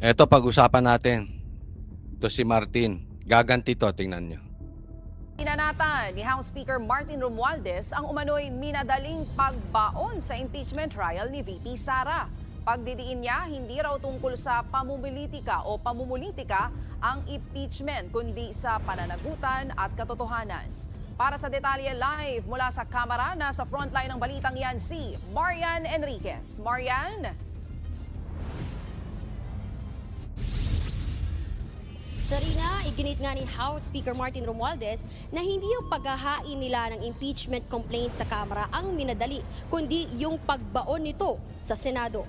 Eto pag-usapan natin. Ito si Martin. Gaganti to, tingnan nyo. Inanatan ni House Speaker Martin Romualdez ang umano'y minadaling pagbaon sa impeachment trial ni VP Sara. Pagdidiin niya, hindi raw tungkol sa pamumulitika o pamumulitika ang impeachment, kundi sa pananagutan at katotohanan. Para sa detalye live mula sa Kamara, nasa frontline ng balitang yan si Marian Enriquez. Marian? Sarina, iginit nga ni House Speaker Martin Romualdez na hindi yung paghahain nila ng impeachment complaint sa Kamara ang minadali, kundi yung pagbaon nito sa Senado.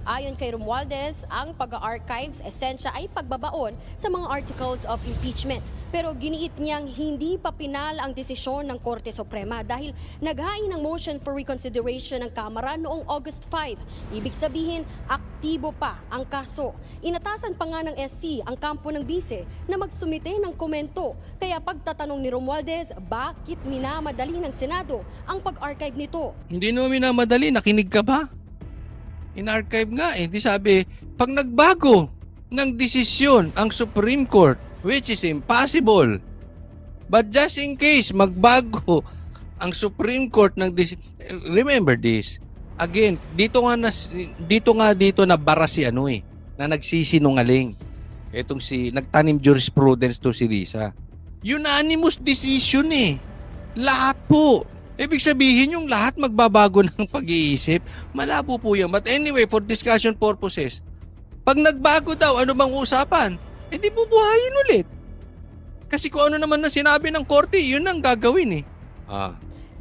Ayon kay Romualdez, ang pag-archives esensya ay pagbabaon sa mga articles of impeachment. Pero giniit niyang hindi pa pinal ang desisyon ng Korte Suprema dahil naghain ng motion for reconsideration ng Kamara noong August 5. Ibig sabihin, aktibo pa ang kaso. Inatasan pa nga ng SC ang kampo ng bise na magsumite ng komento. Kaya pagtatanong ni Romualdez, bakit minamadali ng Senado ang pag-archive nito? Hindi naman minamadali, nakinig ka ba? In-archive nga eh. Di sabi, pag nagbago ng desisyon ang Supreme Court, which is impossible, but just in case magbago ang Supreme Court ng remember this, again, dito na bara si na nagsisinungaling. Etong nagtanim jurisprudence to si Risa. Unanimous decision eh. Lahat po. Ibig sabihin yung lahat magbabago ng pag-iisip. Malabo po yan. But anyway, for discussion purposes, pag nagbago daw, ano bang usapan? Di bubuhayin ulit. Kasi kung ano naman na sinabi ng korte, yun ang gagawin eh.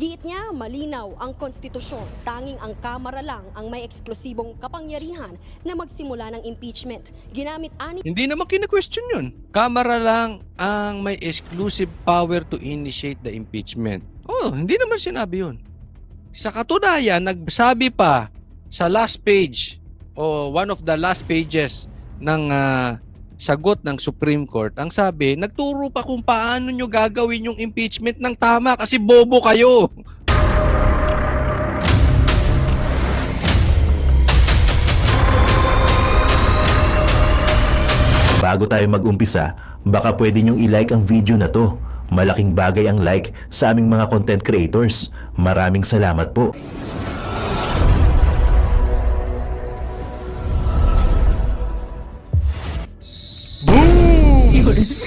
Giit niya, malinaw ang konstitusyon. Tanging ang Kamara lang ang may eksklusibong kapangyarihan na magsimula ng impeachment. Ginamit Hindi naman kina-question yun. Kamara lang ang may exclusive power to initiate the impeachment. Hindi naman sinabi yun. Sa katunayan, nagsabi pa sa last page o one of the last pages ng sagot ng Supreme Court, ang sabi, nagturo pa kung paano nyo gagawin yung impeachment ng tama kasi bobo kayo. Bago tayo mag-umpisa, baka pwede nyong i-like ang video na to. Malaking bagay ang like sa aming mga content creators. Maraming salamat po.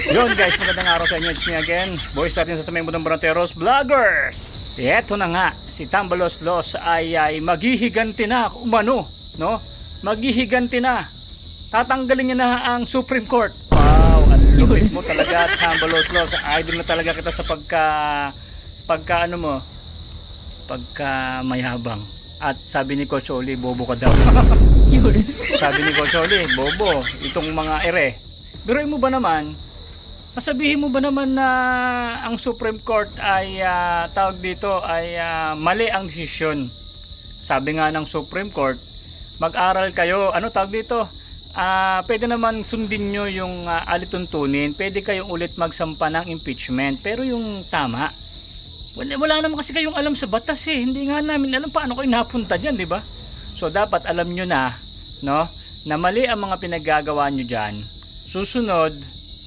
Yun guys, magandang araw sa inyo. It's me again, boys natin sa Saming Budang Baranteros Vloggers. Eto na nga, si Tambalos Los ay maghihiganti na umano, no? Maghihiganti na. Tatanggalin niya na ang Supreme Court. Wow, ang lupit mo talaga, Tambalos Los. Idol na talaga kita sa pagka mayabang. At sabi ni Coach Oli, bobo ka daw. Sabi ni Coach Oli, bobo, itong mga ere. Biruin mo ba naman, masabihin mo ba naman na ang Supreme Court ay tawag dito ay mali ang desisyon? Sabi nga ng Supreme Court, mag-aral kayo, ano tawag dito? Pwede naman sundin nyo yung alituntunin, pwede kayong ulit magsampa ng impeachment, pero yung tama, wala naman kasi kayong alam sa batas eh. Hindi nga namin alam paano kayo napunta dyan, di ba? So dapat alam nyo na, no, na mali ang mga pinaggagawa nyo dyan. Susunod,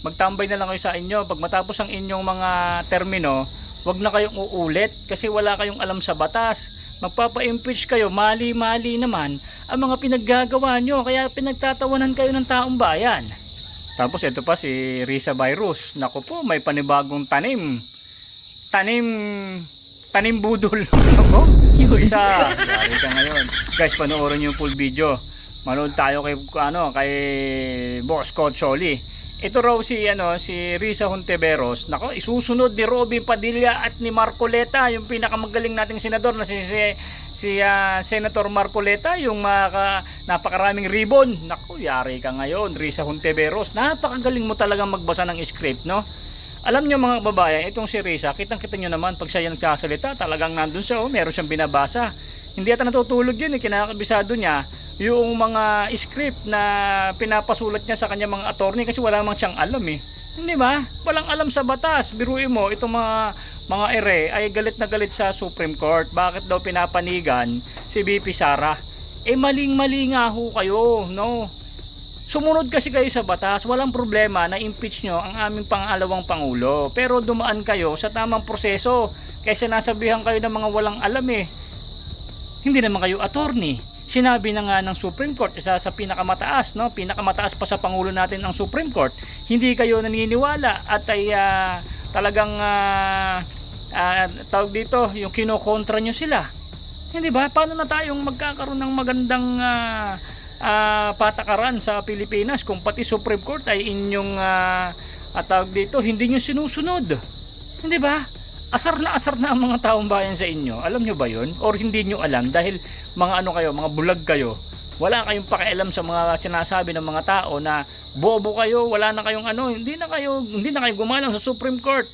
magtambay na lang kayo sa inyo. Pag matapos ang inyong mga termino, wag na kayong uulit kasi wala kayong alam sa batas. Magpapa-impeach kayo, mali-mali naman ang mga pinaggagawa nyo. Kaya pinagtatawanan kayo ng taong bayan. Tapos ito pa si Risa Virus. Naku po, may panibagong tanim budol. Ako? Isa, yari ka ngayon. Guys, panoorin yung full video. Manood tayo kay Boss Coach Oli. Ito raw si Risa Hontiveros. Nako, isusunod ni Robin Padilla at ni Marcoleta, yung pinakamagaling nating senador na si Senator Marcoleta, yung napakaraming ribbon. Nako, yari ka ngayon, Risa Hontiveros. Napakagaling mo talagang magbasa ng script, no? Alam niyo mga babae, itong si Risa, kitang-kita niyo naman pag siya nagsasalita, talagang nandun siya, meron siyang binabasa. Hindi ata natutulog yun, kinakabisado niya yung mga script na pinapasulat niya sa kanya mga attorney kasi wala mang siyang alam eh. Hindi ba? Walang alam sa batas. Biruin mo, itong mga ere ay galit na galit sa Supreme Court. Bakit daw pinapanigan si VP Sara? Maling-mali nga ho kayo, no? Sumunod kasi kayo sa batas, walang problema na impeach nyo ang aming pangalawang pangulo. Pero dumaan kayo sa tamang proseso. Kaya sinasabihan kayo ng mga walang alam eh. Hindi naman kayo attorney. Sinabi na nga ng Supreme Court, isa sa pinakamataas, no? Pinakamataas pa sa pangulo natin ang Supreme Court. Hindi kayo naniniwala at ay talagang tawag dito, yung kinokontra nyo sila. Hindi ba? Paano na tayong magkakaroon ng magandang patakaran sa Pilipinas kung pati Supreme Court ay inyong tawag dito, hindi nyo sinusunod? Hindi ba? Asar na ang mga taong bayan sa inyo. Alam nyo ba yun? Or hindi nyo alam dahil mga ano kayo, mga bulag kayo. Wala kayong pakialam sa mga sinasabi ng mga tao na bobo kayo, wala na kayong ano, hindi na kayo gumalang sa Supreme Court.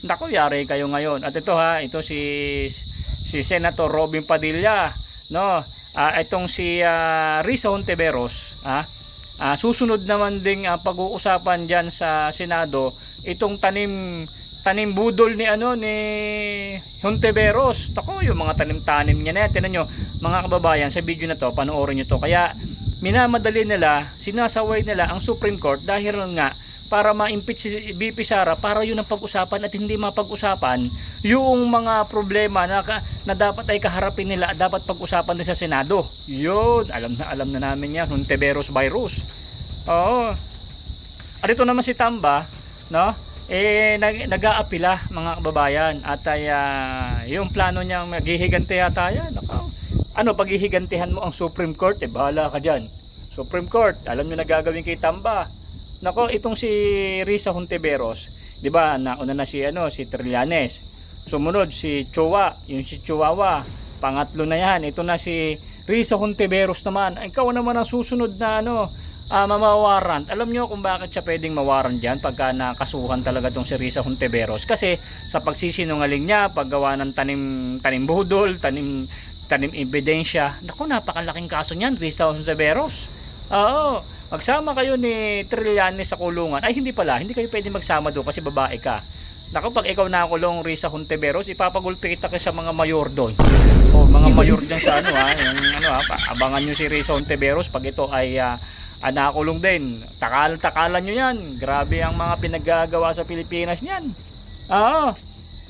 Naku, yari kayo ngayon. At ito si Senator Robin Padilla, no? Itong si Risa Hontiveros, susunod naman ding pag-uusapan diyan sa Senado itong tanim budol ni Hontiveros. Tako, yung mga tanim-tanim niya na yan. Tingnan nyo, mga kababayan, sa video na to, panoorin nyo to. Kaya minamadali nila, sinasaway nila ang Supreme Court dahil nga para ma-impeach si BP Sara, para yun ang pag-usapan at hindi mapag-usapan yung mga problema na dapat ay kaharapin nila at dapat pag-usapan din sa Senado. Yun, alam na namin yan, Hontiveros virus. Oo. At ito naman si Tamba, no? Nag-aapila mga kababayan at ay yung plano niyang maghihiganti yata yan. Ano, paghihigantihan mo ang Supreme Court, bahala ka dyan. Supreme Court, alam nyo na gagawin kay Tamba. Nako, itong si Risa Hontiveros, di ba, nauna na si Trillanes. Sumunod si Chua, yung si Chihuahua. Pangatlo na yan, ito na si Risa Hontiveros naman. Ikaw naman ang susunod na mamawarant. Alam nyo kung bakit siya pwedeng mawarant dyan pagka nakasuhan talaga itong si Risa Hontiveros? Kasi sa pagsisinungaling niya, paggawa ng tanim budol, tanim ebidensya, naku, napakalaking kaso niyan, Risa Hontiveros. Oo, magsama kayo ni Trillanes sa kulungan. Ay, hindi kayo pwedeng magsama doon kasi babae ka. Naku, pag ikaw nakakulong, Risa Hontiveros, ipapagulpi kita sa mga mayor doon. O, mga mayor dyan sa abangan nyo si Risa Hontiveros pag ito ay nakakulong din. Takalan nyo yan. Grabe ang mga pinaggagawa sa Pilipinas niyan.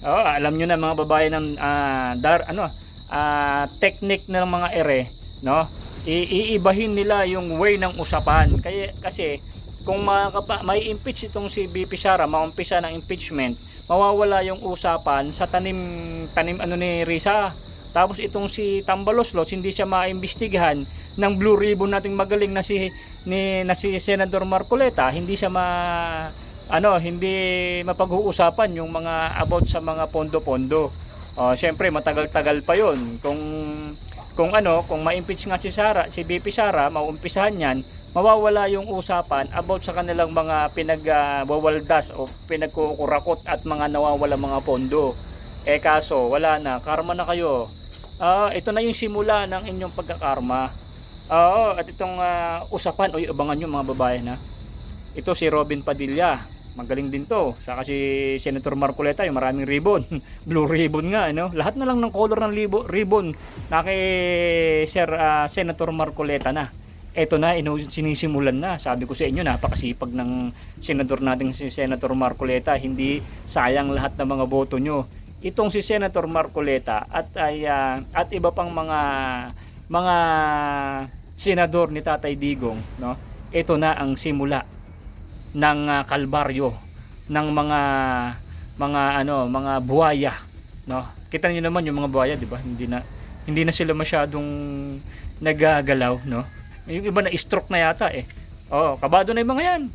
Alam nyo na mga babae ng technique ng mga ere, no? Iibahin nila yung way ng usapan. Kasi kung may impeach itong si BP Sara, maumpisa ng impeachment, mawawala yung usapan sa tanim ni Risa. Tapos itong si Tambaloslos, hindi siya maimbestigahan ng blue ribbon nating magaling na si Senador Marcoleta, hindi siya hindi mapag-uusapan yung mga about sa mga pondo-pondo. Syempre matagal-tagal pa 'yon. Kung ma-impeach nga si BP Sara, mauumpisahan 'yan, mawawala yung usapan about sa kanilang mga pinagwawaldas o pinagkukurakot at mga nawawala mga pondo. Kaso wala na, karma na kayo. Ito na yung simula ng inyong pagkakarma. At itong usapan, abangan nyo mga babae na. Ito si Robin Padilla, magaling din to. Saka si Senator Marcoleta, yung maraming ribbon. Blue ribbon nga, lahat na lang ng color ng ribbon na kay Senator Marcoleta na. Ito na, sinisimulan na. Sabi ko sa inyo, napakasipag ng senador natin si Senator Marcoleta. Hindi sayang lahat ng mga boto nyo. Itong si Senator Marcoleta at iba pang mga senador ni Tatay Digong, no? Ito na ang simula ng kalbaryo ng mga buhaya, no? Kita niyo naman yung mga buhaya, di ba? Hindi na sila masyadong nagagalaw, no? Yung iba na stroke na yata eh. Kabado na yung mga yan.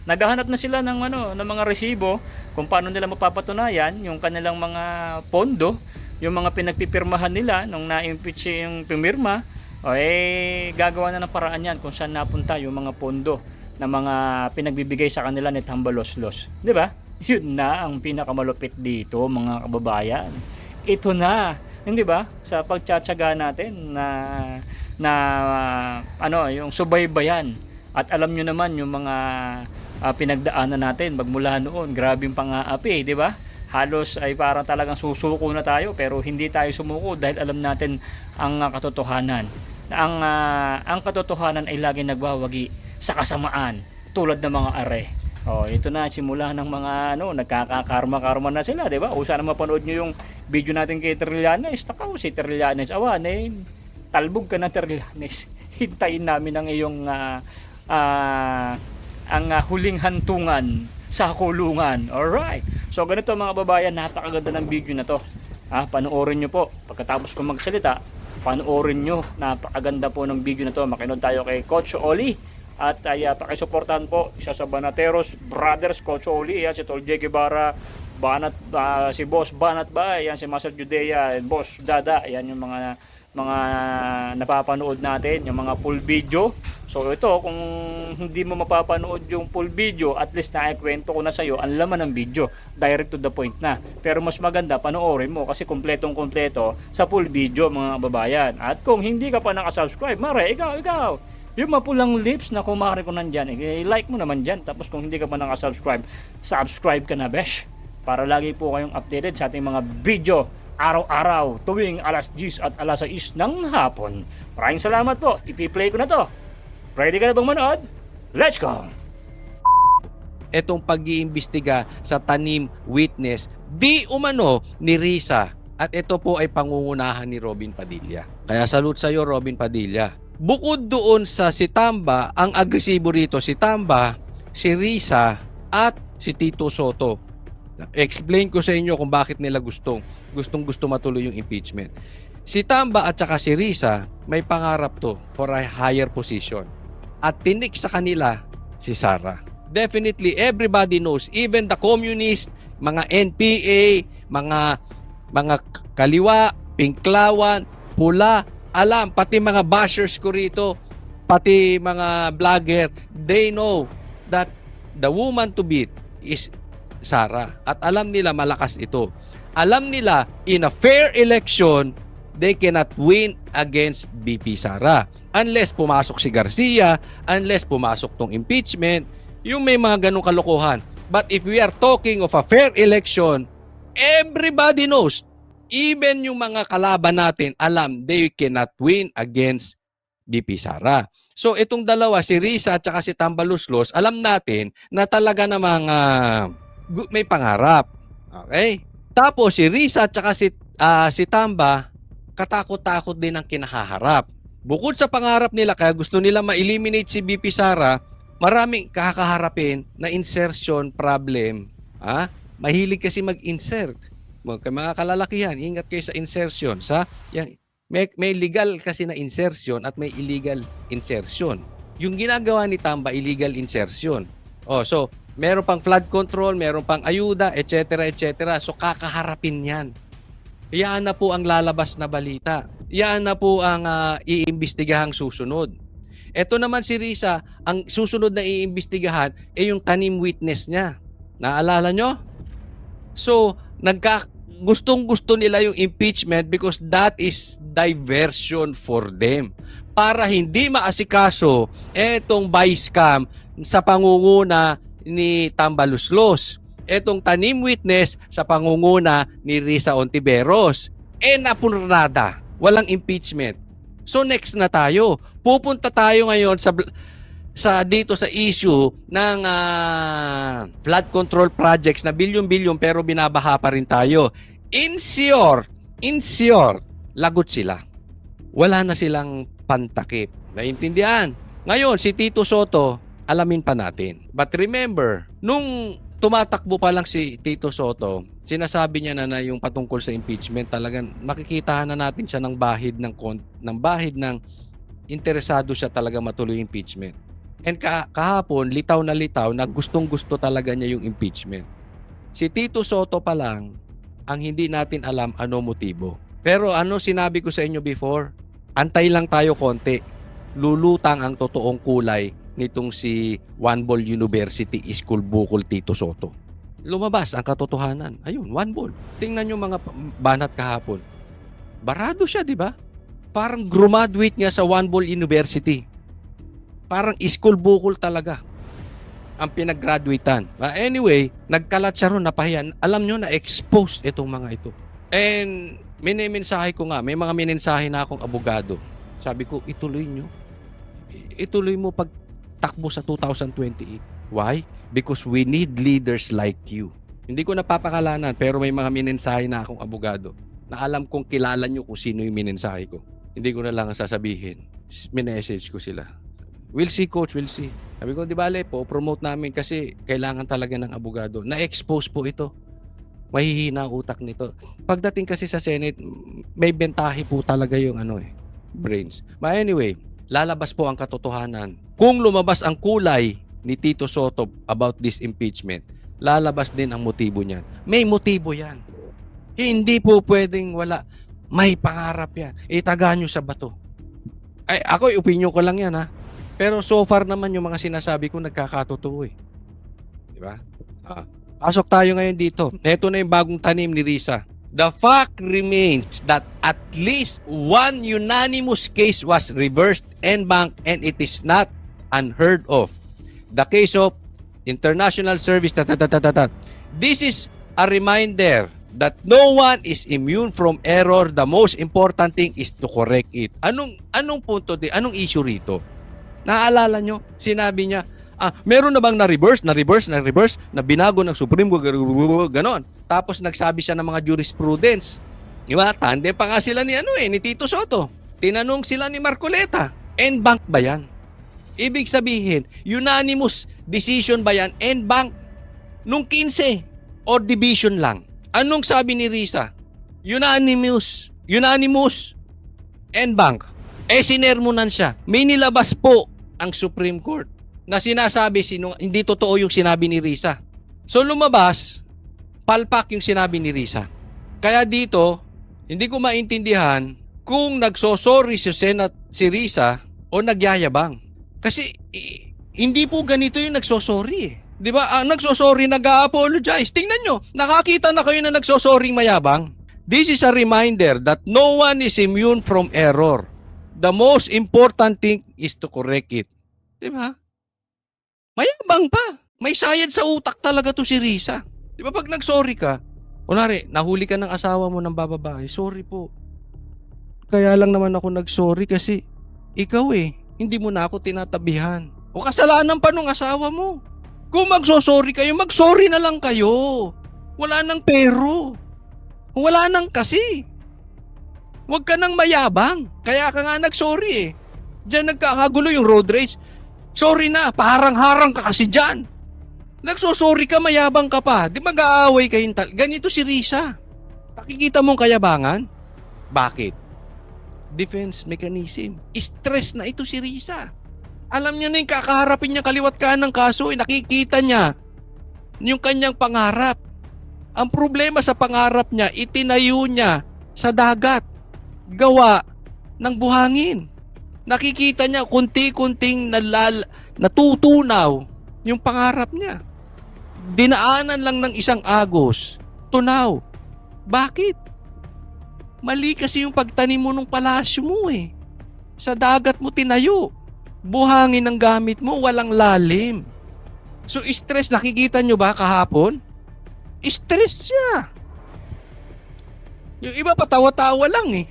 Naghahanap na sila ng mga resibo kung paano nila mapapatunayan yung kanilang mga pondo, yung mga pinagpipirmahan nila nung na-impeach yung pumirma. Gagawa na ng paraan yan kung saan napunta yung mga pondo na mga pinagbibigay sa kanila ni Tambaloslos. Di ba? Yun na ang pinakamalupit dito mga kababayan. Ito na, hindi ba? Sa pagtsatsaga natin yung subaybayan. At alam nyo naman yung mga pinagdaanan natin magmula noon, grabing pang-aapi, di ba? Halos ay parang talagang susuko na tayo pero hindi tayo sumuko dahil alam natin ang katotohanan. Ang katotohanan ay laging nagwawagi sa kasamaan tulad ng mga are. Oh, ito na simula ng mga nagkakakarma-karma na sila, 'di ba? O sana mapanood niyo yung video natin kay Trillanes. Takaw si Trillanes, awan talbog ka na Trillanes. Hintayin namin ang iyong huling hantungan sa kulungan. Alright. So ganito mga babayan, napakaganda ng video na to. Panoorin nyo po. Pagkatapos ko magsalita, panoorin nyo. Napakaganda po ng video na to. Makinig tayo kay Coach Oli. At pakisuportahan po isa sa Banateros Brothers, Coach Oli. Yan si Tol J. Guevara, si Boss Banat ba? Yan si Master Judea, Boss Dada. Yan yung mga napapanood natin, yung mga full video. So ito, kung hindi mo mapapanood yung full video, at least naikwento ko na sa'yo ang laman ng video. Direct to the point na. Pero mas maganda, panoorin mo kasi kompletong-kompleto sa full video mga babayan. At kung hindi ka pa nakasubscribe, mare, ikaw, yung mapulang lips na kumari ko nandyan, like mo naman dyan. Tapos kung hindi ka pa nakasubscribe, subscribe ka na, besh. Para lagi po kayong updated sa ating mga video araw-araw tuwing alas 10 at alas 6 ng hapon. Maraming salamat po. Ipi-play ko na to. Ready ka na bang manood? Let's go! Etong pag-iimbestiga sa tanim witness di umano ni Risa, at ito po ay pangungunahan ni Robin Padilla. Kaya salute sa iyo, Robin Padilla. Bukod doon sa si Tamba, ang agresibo rito si Tamba, si Risa at si Tito Soto. Explain ko sa inyo kung bakit nila gustong matuloy yung impeachment. Si Tamba at saka si Risa may pangarap to for a higher position. At tinik sa kanila si Sara. Definitely everybody knows, even the communist, mga NPA, mga kaliwa, pinklawan, pula, alam, pati mga bashers ko rito, pati mga vlogger, they know that the woman to beat is Sara. At alam nila malakas ito. Alam nila in a fair election, they cannot win against BP Sara. Unless pumasok si Garcia, unless pumasok tong impeachment, yung may mga ganong kalokohan. But if we are talking of a fair election, everybody knows, even yung mga kalaban natin, alam, they cannot win against BP Sara. So itong dalawa, si Risa at saka si Tambaluslos, alam natin na talaga namang may pangarap. Okay? Tapos si Risa at saka si Tamba, katakot-takot din ang kinahaharap. Bukod sa pangarap nila, kaya gusto nila ma-eliminate si BP Sara, maraming kakaharapin na insertion problem. Mahilig kasi mag-insert. Mga kalalakihan, ingat kayo sa insertion. May legal kasi na insertion at may illegal insertion. Yung ginagawa ni Tamba, illegal insertion. So, meron pang flood control, meron pang ayuda, etc. So, kakaharapin yan. Yan na po ang lalabas na balita. Yan na po ang iimbestigahang susunod. Ito naman si Risa, ang susunod na iimbestigahan ay yung tanim witness niya. Naalala nyo? So, gustong-gusto nila yung impeachment because that is diversion for them. Para hindi maasikaso etong vice cam sa pangunguna ni Tambaluslos. Etong tanim witness sa pangunguna ni Risa Ontiveros. Napurnada. Walang impeachment. So next na tayo. Pupunta tayo ngayon dito sa issue ng flood control projects na bilyon-bilyon pero binabaha pa rin tayo. In short, lagot sila. Wala na silang pantakip. Naintindihan? Ngayon, si Tito Soto, alamin pa natin. But remember, nung tumatakbo pa lang si Tito Soto, sinasabi niya na yung patungkol sa impeachment, talagang makikita na natin siya ng bahid ng interesado siya talaga matuloy yung impeachment. And kahapon, litaw na gustong-gusto talaga niya yung impeachment. Si Tito Soto pa lang, ang hindi natin alam ano motibo. Pero ano sinabi ko sa inyo before, antay lang tayo konti. Lulutang ang totoong kulay nitong si One Ball University School Bukol Tito Soto. Lumabas ang katotohanan. Ayun, One Ball. Tingnan nyo mga banat kahapon. Barado siya, di ba? Parang graduate nga sa One Ball University. Parang school bukol talaga ang pinag-graduatean. Anyway, nagkalat siya ron, napahiyan. Alam nyo na exposed itong mga ito. And minimensahe ko nga, may mga minensahe na akong abogado. Sabi ko, ituloy nyo. Ituloy mo takbo sa 2028. Why? Because we need leaders like you. Hindi ko napapakalanan, pero may mga minensahe na akong abogado na alam kong kilala nyo kung sino yung minensahe ko. Hindi ko na lang sasabihin. Minessage ko sila. We'll see, coach, we'll see. Sabi ko, di bale po, promote namin kasi kailangan talaga ng abogado. Na-expose po ito. Mahihina ang utak nito. Pagdating kasi sa Senate, may bentahe po talaga yung brains. But anyway, lalabas po ang katotohanan. Kung lumabas ang kulay ni Tito Sotto about this impeachment, lalabas din ang motibo niyan. May motibo yan. Hindi po pwedeng wala. May pangarap yan. Itaga nyo sa bato. Ay, ako, opinion ko lang yan ha. Pero so far naman yung mga sinasabi ko nagkakatotoo eh. Di ba? Pasok tayo ngayon dito. Ito na yung bagong tanim ni Risa. The fact remains that at least one unanimous case was reversed en banc and it is not unheard of. The case of international service. This is a reminder that no one is immune from error. The most important thing is to correct it. Anong punto din? Anong issue rito? Naaalala nyo? Sinabi niya, meron na bang na-reverse, na binago ng Supreme Court, ganon. Tapos nagsabi siya ng mga jurisprudence. Diba? Tandem pa nga sila ni Tito Sotto. Tinanong sila ni Marcoleta, en banc ba yan? Ibig sabihin, unanimous decision ba yan? En banc nung 15 or division lang. Anong sabi ni Risa? Unanimous, en banc. Sinermonan siya. May nilabas po ang Supreme Court na sinasabi hindi totoo yung sinabi ni Risa. So lumabas, palpak yung sinabi ni Risa. Kaya dito, hindi ko maintindihan kung nagsosorry si Risa o nagyayabang. Kasi hindi po ganito yung nagsosorry eh. 'Di ba? Ang nagsosorry nag-a-apologize. Tingnan nyo, nakakita na kayo na nagsosorry mayabang. This is a reminder that no one is immune from error. The most important thing is to correct it. 'Di ba? Mayabang pa. May sayad sa utak talaga to si Risa. 'Di ba pag nagsorry ka, kunwari, nahuli ka ng asawa mo ng bababae, sorry po. Kaya lang naman ako nagsorry kasi ikaw hindi mo na ako tinatabihan. O kasalanan pa nung asawa mo. Kung magsosorry kayo, magsorry na lang kayo. Wala nang pero. Wala nang kasi. Huwag ka nang mayabang. Kaya ka nga nagsorry eh. Diyan nagkakagulo yung road rage. Sorry na, paharang-harang ka kasi dyan. Nagsosorry ka, mayabang ka pa. Di mag-aaway kayo. Ganito si Risa. Nakikita mong kayabangan? Bakit? Defense mechanism. Stress na ito si Risa. Alam niya na yung kakaharapin niya kaliwat kanan ng kaso. Nakikita niya yung kanyang pangarap. Ang problema sa pangarap niya, itinayo niya sa dagat. Gawa ng buhangin. Nakikita niya kunti-kunting natutunaw yung pangarap niya. Dinaanan lang ng isang agos. Tunaw. Bakit? Mali kasi yung pagtanim mo ng palasyo mo eh. Sa dagat mo tinayo. Buhangin ang gamit mo, walang lalim. So stress, nakikita nyo ba kahapon? Stress siya. Yung iba patawa-tawa lang eh.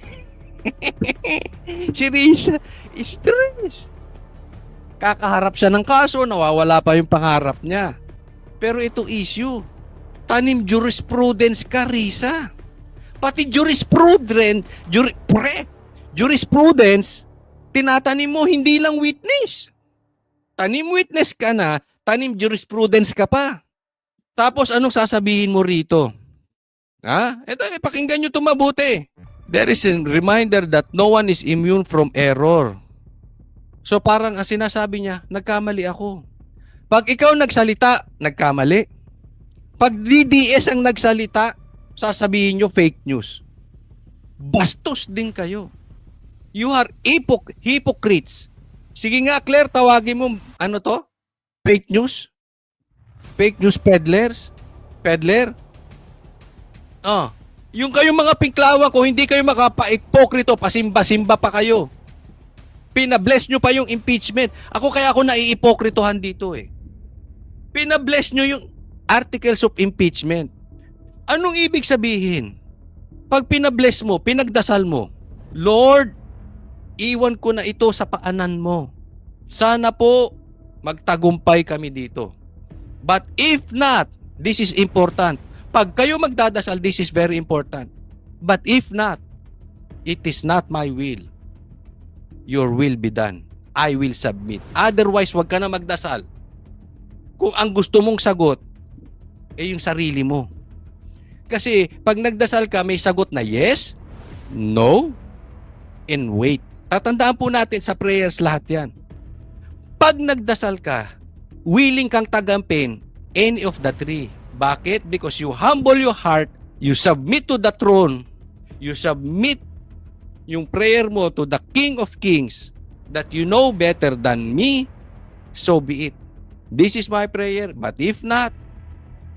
Si Risa, stress. Kakaharap siya ng kaso, nawawala pa yung pangarap niya. Pero ito issue. Tanim jurisprudence ka, Risa. Pati jurisprudence, tinatanim mo, hindi lang witness. Tanim witness ka na, tanim jurisprudence ka pa. Tapos anong sasabihin mo rito? Ito, pakinggan nyo ito mabuti. There is a reminder that no one is immune from error. So parang ang sinasabi niya, nagkamali ako. Pag ikaw nagsalita, nagkamali. Pag DDS ang nagsalita, sasabihin nyo fake news. Bastos din kayo. You are hypocrites. Sige nga, Claire, tawagin mo, Fake news? Fake news peddlers? Peddler? Yung kayong mga pinklawan ko, hindi kayo makapa-hipokrito, pasimba-simba pa kayo. Pinabless nyo pa yung impeachment. Kaya ako naiipokritohan dito eh. Pinabless nyo yung articles of impeachment. Anong ibig sabihin? Pag pinabless mo, pinagdasal mo, Lord, iwan ko na ito sa paanan mo. Sana po magtagumpay kami dito. But if not, this is important. Pag kayo magdadasal, this is very important. But if not, it is not my will. Your will be done. I will submit. Otherwise, wag ka na magdasal. Kung ang gusto mong sagot, yung sarili mo. Kasi pag nagdasal ka, may sagot na yes, no, and wait. Tatandaan po natin sa prayers lahat yan. Pag nagdasal ka, willing kang tagampin any of the three. Bakit? Because you humble your heart, you submit to the throne, you submit yung prayer mo to the King of Kings that you know better than me, so be it. This is my prayer, but if not,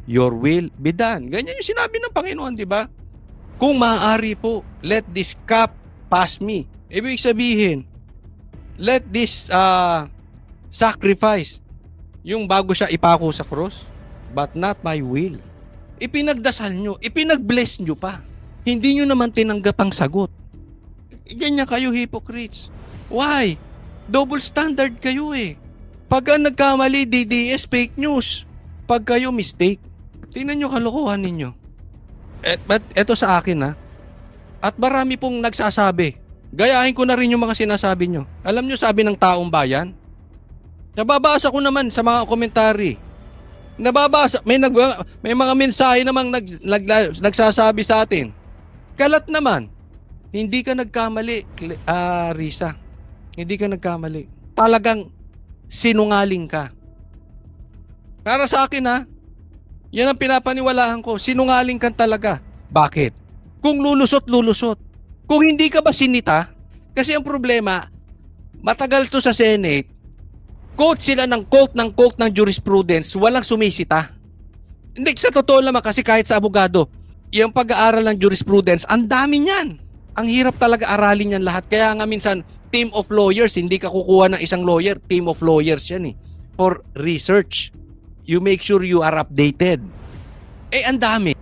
your will be done. Ganyan yung sinabi ng Panginoon, di ba? Kung maaari po, let this cup pass me. Ibig sabihin, let this sacrifice, yung bago siya ipako sa cross, but not my will. Ipinagdasal nyo, ipinag-bless nyo pa. Hindi nyo naman tinanggap ang sagot. Ganyan kayo, hypocrites. Why? Double standard kayo eh. Pag nagkamali, DDS, fake news. Pag kayo mistake, tingnan nyo kalokohan ninyo. But eto sa akin ha. At marami pong nagsasabi. Gayahin ko na rin yung mga sinasabi nyo. Alam nyo sabi ng taong bayan? Nababasa ko naman sa mga komentary. Nababasa, may mga mensahe namang nagsasabi sa atin. Kalat naman. Hindi ka nagkamali, Risa. Hindi ka nagkamali. Talagang sinungaling ka. Para sa akin ha, yan ang pinapaniwalaan ko. Sinungaling ka talaga. Bakit? Kung lulusot, lulusot. Kung hindi ka ba sinita, kasi ang problema, matagal to sa Senate, quote sila ng quote ng jurisprudence, walang sumisita. Hindi, sa totoo naman kasi kahit sa abogado, yung pag-aaral ng jurisprudence, ang dami niyan. Ang hirap talaga aralin yan lahat. Kaya nga minsan, team of lawyers, hindi ka kukuha ng isang lawyer, team of lawyers yan eh. For research. You make sure you are updated. Ang dami.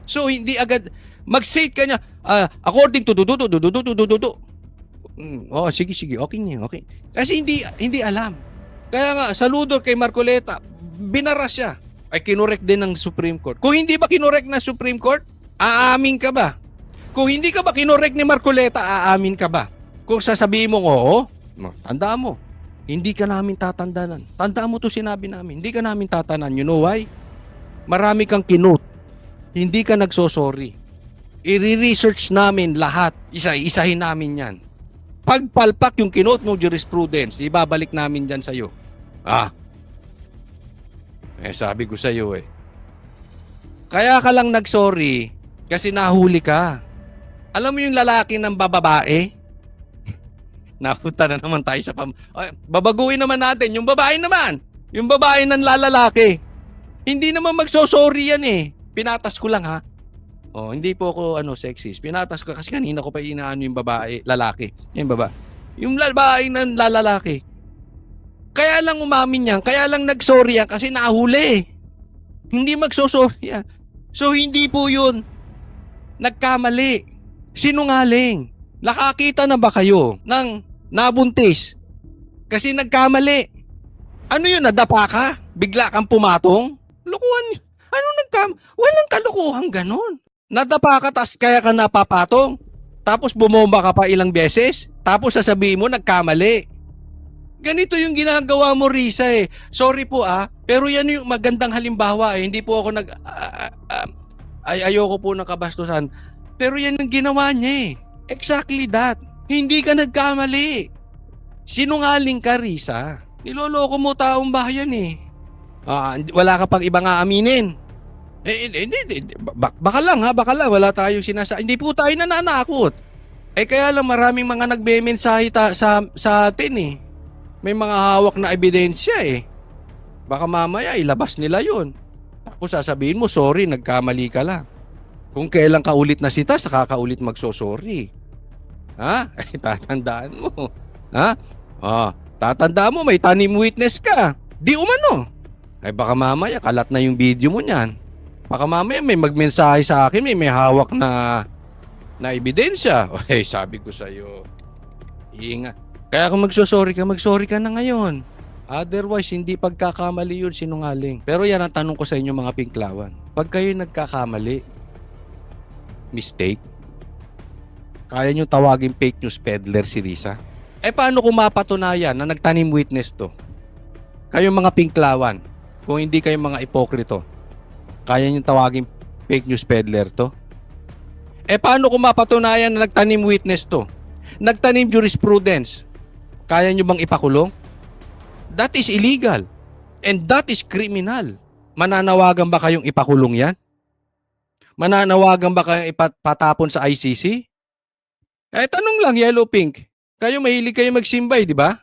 So, hindi agad, mag-state ka niya, according to oh, sige, okay niya, okay. Kasi hindi alam. Kaya nga, saludo kay Marcoleta, binara siya. Ay, kinorek din ng Supreme Court. Kung hindi ba kinorek ng Supreme Court, aamin ka ba? Kung hindi ka ba kinorek ni Marcoleta, aamin ka ba? Kung sasabihin mong oo, tandaan mo, hindi ka namin tatandanan. Tandaan mo to sinabi namin, hindi ka namin tatanan. You know why? Marami kang kinote. Hindi ka nagsosorry. I-research namin lahat. Isa-isahin namin yan. Pagpalpak yung kinote mo jurisprudence, ibabalik namin dyan sa'yo. Sabi ko sa'yo eh. Kaya ka lang nagsorry kasi nahuli ka. Alam mo yung lalaki ng bababae? Napunta na naman tayo sa babaguhin naman natin. Yung babae naman. Yung babae ng lalaki. Hindi naman magsosorry yan eh. Pinatas ko lang ha. Hindi po ako sexist. Pinatas ko kasi kanina ko pa inaano yung babae, lalaki. Yung babae. Yung babae ng lalaki. Kaya lang umamin yan. Kaya lang nagsorry yan kasi nahuli. Hindi magsosorry yan. So hindi po yun nagkamali. Sinungaling. Nakakita na ba kayo ng nabuntis? Kasi nagkamali. Ano yun? Nadapa ka? Bigla kang pumatong? Lukuhan. Walang kalukuhan ganon. Nadapa ka tas kaya ka napapatong. Tapos bumomba ka pa ilang beses. Tapos sasabihin mo nagkamali. Ganito yung ginagawa mo, Risa eh. Sorry po pero yan yung magandang halimbawa eh. Hindi po ako ayoko po ng kabastusan. Pero yan yung ginawa niya eh. Exactly that. Hindi ka nagkamali. Sinungaling ka, Risa. Niloloko mo taong bayan eh. Wala ka pang ibang aaminin. Baka lang. Wala tayong hindi po tayo nananakot. Kaya lang maraming mga nagbe-mensahe sa atin eh. May mga hawak na ebidensya eh. Baka mamaya ilabas nila yun. Tapos sasabihin mo, sorry, nagkamali ka lang. Kung kailan ka ulit na sita, saka ka ulit magsosorry. Tatandaan mo. Tatandaan mo, may tanim witness ka. Di umano. Baka mamaya, kalat na yung video mo niyan. Baka mamaya may magmensahe sa akin, may hawak na ebidensya. Sabi ko sa'yo, ingat. Kaya kung magsosorry ka na ngayon. Otherwise, hindi pagkakamali yun, sinungaling. Pero yan ang tanong ko sa inyo mga Pinklawan. Pag kayo nagkakamali, mistake, kaya nyo tawagin fake news peddler si Risa? Paano kung mapatunayan na nagtanim witness to? Kayong mga Pinklawan, kung hindi kayo mga ipokrito, kaya nyo tawagin fake news peddler to? Paano kung mapatunayan na nagtanim witness to? Nagtanim jurisprudence, kaya nyo bang ipakulong? That is illegal. And that is criminal. Mananawagan ba kayong ipakulong yan? Mananawagan ba kayong ipatapon sa ICC? Tanong lang, Yellow Pink. Kayo mahilig kayo magsimbay, di ba?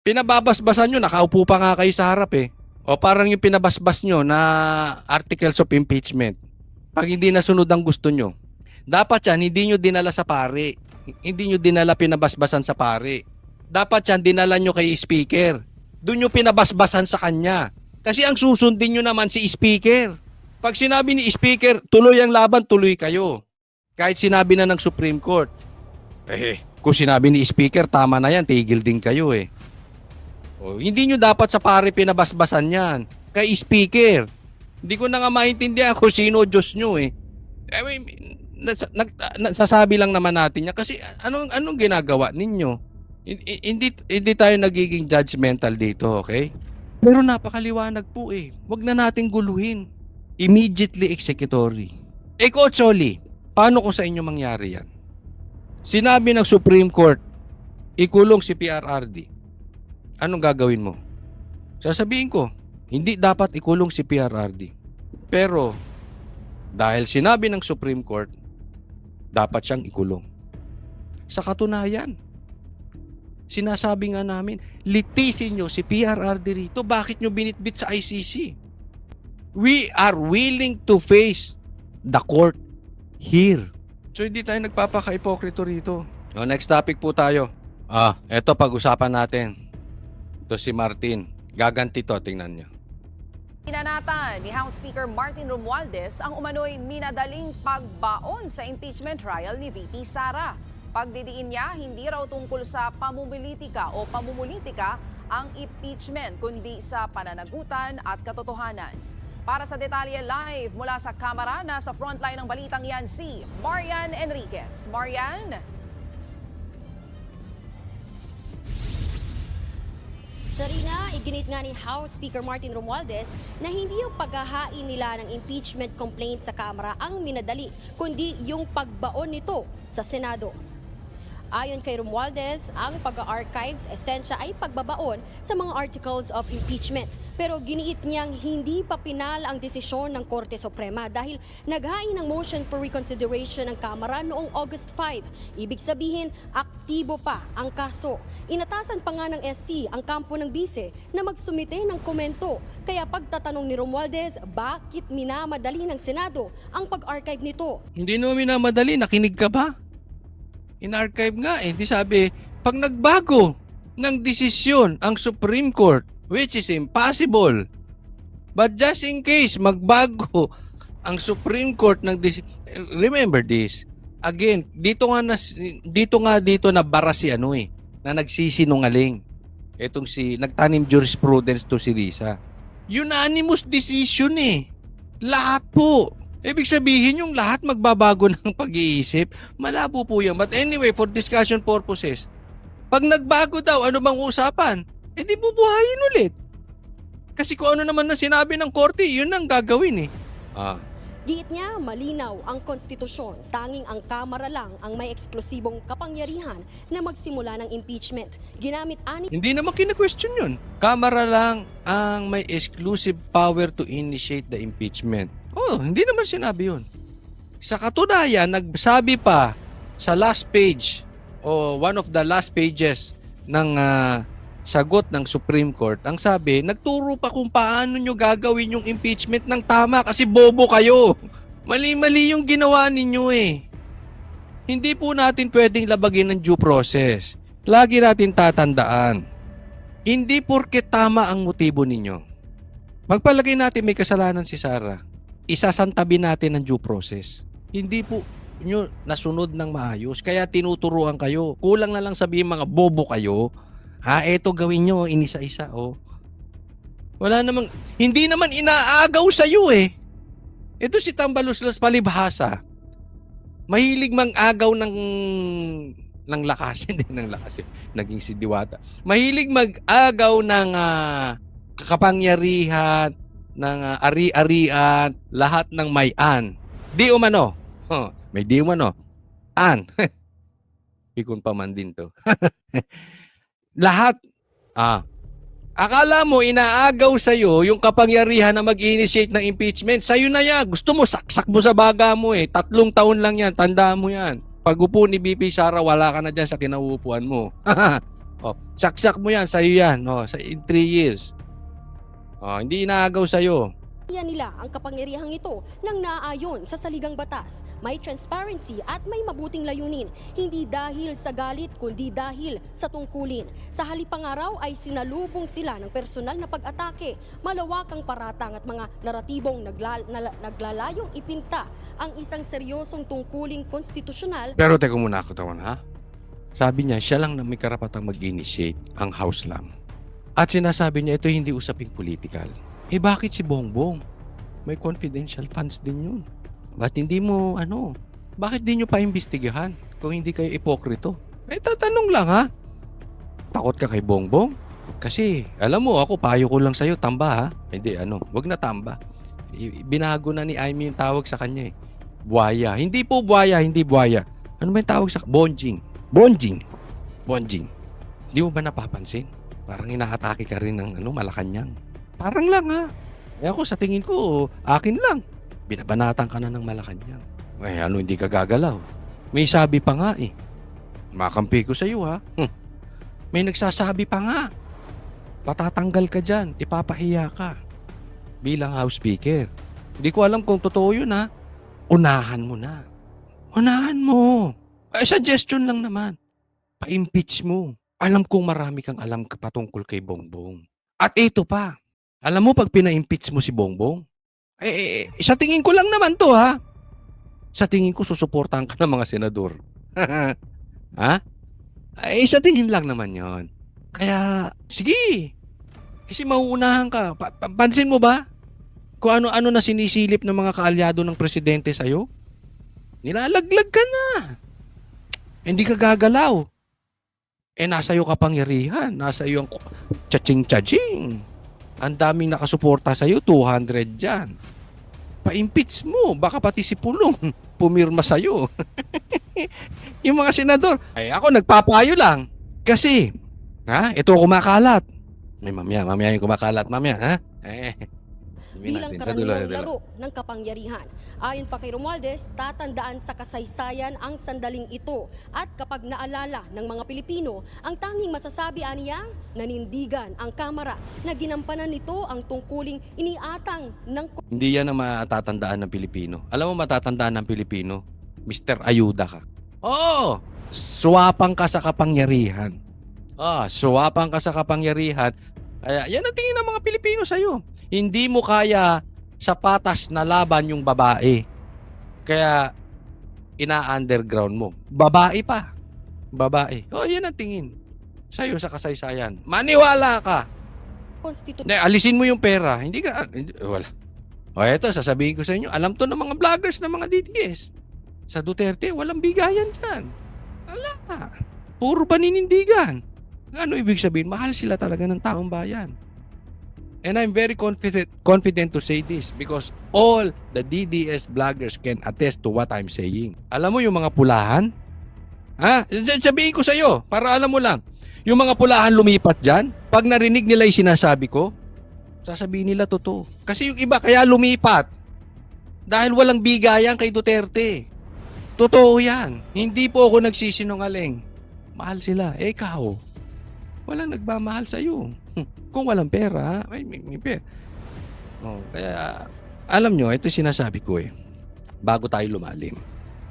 Pinababasbasan nyo, nakaupo pa nga kayo sa harap eh. O parang yung pinabasbas nyo na articles of impeachment. Pag hindi nasunod ang gusto nyo. Dapat yan, hindi nyo dinala sa pare. Hindi nyo dinala pinabasbasan sa pare. Dapat yan, dinala nyo kay speaker. Doon nyo pinabasbasan sa kanya. Kasi ang susundin nyo naman si speaker. Pag sinabi ni speaker, tuloy ang laban, tuloy kayo. Kahit sinabi na ng Supreme Court. Kung sinabi ni speaker, tama na yan, tigil din kayo eh. Hindi nyo dapat sa pare pinabasbasan yan. Kay speaker. Hindi ko na nga maintindihan kung sino Diyos nyo eh. Nasasabi lang naman natin niya kasi anong ginagawa ninyo? Hindi tayo nagiging judgmental dito, okay? Pero napakaliwanag po eh. Huwag na nating guluhin. Immediately executory. Coach Oli, paano kung sa inyo mangyari yan? Sinabi ng Supreme Court, ikulong si PRRD. Anong gagawin mo? Sasabihin ko, hindi dapat ikulong si PRRD. Pero, dahil sinabi ng Supreme Court, dapat siyang ikulong. Sa katunayan, sinasabi nga namin, litisin nyo si PRRD rito. Bakit nyo binitbit sa ICC? We are willing to face the court here. So hindi tayo nagpapaka-ipokrito rito. Next topic po tayo. Eto pag-usapan natin. Ito si Martin. Gaganti to, tingnan nyo. Pinanatan ni House Speaker Martin Romualdez ang umano'y minadaling pagbaon sa impeachment trial ni VP Sara. Pagdidiin niya, hindi raw tungkol sa pamumulitika o pamumulitika ang impeachment, kundi sa pananagutan at katotohanan. Para sa detalye live mula sa Kamara, nasa frontline ng balitang yan si Marian Enriquez. Marian? Sarina, iginit nga ni House Speaker Martin Romualdez na hindi yung paghahain nila ng impeachment complaint sa Kamara ang minadali, kundi yung pagbaon nito sa Senado. Ayon kay Romualdez, ang pag-archives esensya ay pagbabaon sa mga articles of impeachment. Pero giniit niyang hindi pa pinal ang desisyon ng Korte Suprema dahil naghain ng motion for reconsideration ng Kamara noong August 5. Ibig sabihin, aktibo pa ang kaso. Inatasan pa nga ng SC ang kampo ng bise na magsumite ng komento. Kaya pagtatanong ni Romualdez, bakit minamadali ng Senado ang pag-archive nito? Hindi naman minamadali, nakinig ka ba? In-archive nga eh. Di sabi, pag nagbago ng desisyon ang Supreme Court, which is impossible. But just in case magbago ang Supreme Court ng remember this. Again, dito na bara si na nagsisinungaling. Etong nagtanim jurisprudence to si Risa. Unanimous decision eh. Lahat po. Ibig sabihin yung lahat magbabago ng pag-iisip. Malabo po yan. But anyway, for discussion purposes, pag nagbago daw, ano bang usapan? Di bubuhayin ulit. Kasi kung ano naman na sinabi ng korte, yun ang gagawin eh. Giit niya, malinaw ang konstitusyon. Tanging ang Kamara lang ang may eksklusibong kapangyarihan na magsimula ng impeachment. Ginamit Hindi naman kina-question yun. Kamara lang ang may exclusive power to initiate the impeachment. Hindi naman sinabi yun. Sa katunayan, nagsabi pa sa last page o one of the last pages ng sagot ng Supreme Court, ang sabi, nagturo pa kung paano nyo gagawin yung impeachment ng tama kasi bobo kayo. Mali-mali yung ginawa ninyo eh. Hindi po natin pwedeng labagin ng due process. Lagi natin tatandaan, hindi porke tama ang motibo ninyo. Magpalagay natin may kasalanan si Sara, isasantabi natin ang due process. Hindi po nyo nasunod ng maayos, kaya tinuturuan kayo. Kulang na lang sabihin mga bobo kayo. Eto gawin nyo, inisa-isa. Wala namang, hindi naman inaagaw sa'yo eh. Ito si Tambaluslos palibhasa. Mahilig mag-agaw ng lakas. Hindi ng lakas eh. Naging si Diwata. Mahilig mag-agaw ng kapangyarihan, ng ari-arian, lahat ng may-an. Di umano. May di umano. An. Pikon pa man din to. Lahat. Akala mo inaagaw sa'yo yung kapangyarihan na mag-initiate ng impeachment. Sa'yo na yan. Gusto mo, saksak mo sa baga mo eh. 3 taon lang yan. Tandaan mo yan. Pag upo ni BP Sara, wala ka na dyan sa kinauupuan mo. Saksak mo yan. Sa'yo yan. In 3 years. Hindi inaagaw sa'yo. nila ang kapangyarihang ito nang naaayon sa saligang batas. May transparency at may mabuting layunin, hindi dahil sa galit kundi dahil sa tungkulin. Sa halipang araw ay sinalubong sila ng personal na pag-atake, malawakang paratang at mga naratibong naglalayong ipinta ang isang seryosong tungkuling konstitusyonal. Pero teka muna ako tawan ha. Sabi niya siya lang na may karapatang mag-initiate, ang House lang. At sinasabi niya ito hindi usaping political. Bakit si Bongbong? May confidential funds din yun. Ba't hindi mo, bakit di nyo pa imbestigahan kung hindi kayo ipokrito? Tatanong lang ha. Takot ka kay Bongbong? Kasi, alam mo, ako, payo ko lang sa'yo, tamba ha. Hindi, wag na tamba. Binago na ni Aimee yung tawag sa kanya eh. Buhaya. Hindi po buhaya, hindi buhaya. Ano ba yung tawag sa Bonjing? Bonjing. Di mo ba napapansin? Parang inahatake ka rin ng Malacanang. Parang lang ha. Ako sa tingin ko, akin lang. Binabanatan ka na ng Malacanang. Hindi ka gagalaw. May sabi pa nga eh. Makampi ko sa iyo ha. May nagsasabi pa nga. Patatanggal ka dyan. Ipapahiya ka. Bilang House Speaker. Hindi ko alam kung totoo yun ha. Unahan mo na. Unahan mo. Suggestion lang naman. Pa-impeach mo. Alam kong marami kang alam patungkol kay Bongbong. At ito pa. Alam mo pag pina-impeach mo si Bongbong, sa tingin ko lang naman to ha. Sa tingin ko susuportahan ka ng mga senador. Ha? Sa tingin lang naman yon. Kaya, sige. Kasi mauunahan ka. Pansin mo ba? Kung ano-ano na sinisilip ng mga kaalyado ng presidente sa'yo? Nilalaglag ka na. Hindi ka gagalaw. Nasa iyo kapangyarihan. Nasa iyo ang chaching-chaching. Ang daming nakasuporta sa'yo, 200 dyan. Pa-impeach mo. Baka pati si Pulong pumirma sa'yo. Yung mga senador. Ako nagpapayo lang. Kasi, ito kumakalat. Mamaya yung kumakalat. Mamaya, ha? Bilang karaniwang laro ng kapangyarihan. Ayon pa kay Romualdez, tatandaan sa kasaysayan ang sandaling ito at kapag naalala ng mga Pilipino, ang tanging masasabi niya, nanindigan ang Kamara na ginampanan nito ang tungkuling iniatang ng... Hindi yan ang matatandaan ng Pilipino. Alam mo matatandaan ng Pilipino? Mr. Ayuda ka. Oo! Swapang ka sa kapangyarihan. Swapang ka sa kapangyarihan. Kaya yan ang tingin ng mga Pilipino sa'yo. Hindi mo kaya sa patas na laban yung babae. Kaya ina-underground mo. Babae pa. Babae. Yan ang tingin sa'yo sa kasaysayan. Maniwala ka. Alisin mo yung pera. Wala. Eto, sasabihin ko sa inyo, alam to ng mga vloggers ng mga DDS. Sa Duterte, walang bigayan dyan. Wala. Puro paninindigan. Ano ibig sabihin? Mahal sila talaga ng taong bayan. And I'm very confident to say this because all the DDS vloggers can attest to what I'm saying. Alam mo yung mga pulahan? Sabihin ko sa iyo para alam mo lang. Yung mga pulahan lumipat dyan, pag narinig nila yung sinasabi ko, sasabihin nila totoo. Kasi yung iba kaya lumipat dahil walang bigayan kay Duterte. Totoo yan. Hindi po ako nagsisinungaling. Mahal sila. Ikaw, walang nagmamahal sa iyo. Kung walang pera, may pera. Kaya, alam nyo, ito sinasabi ko bago tayo lumalim.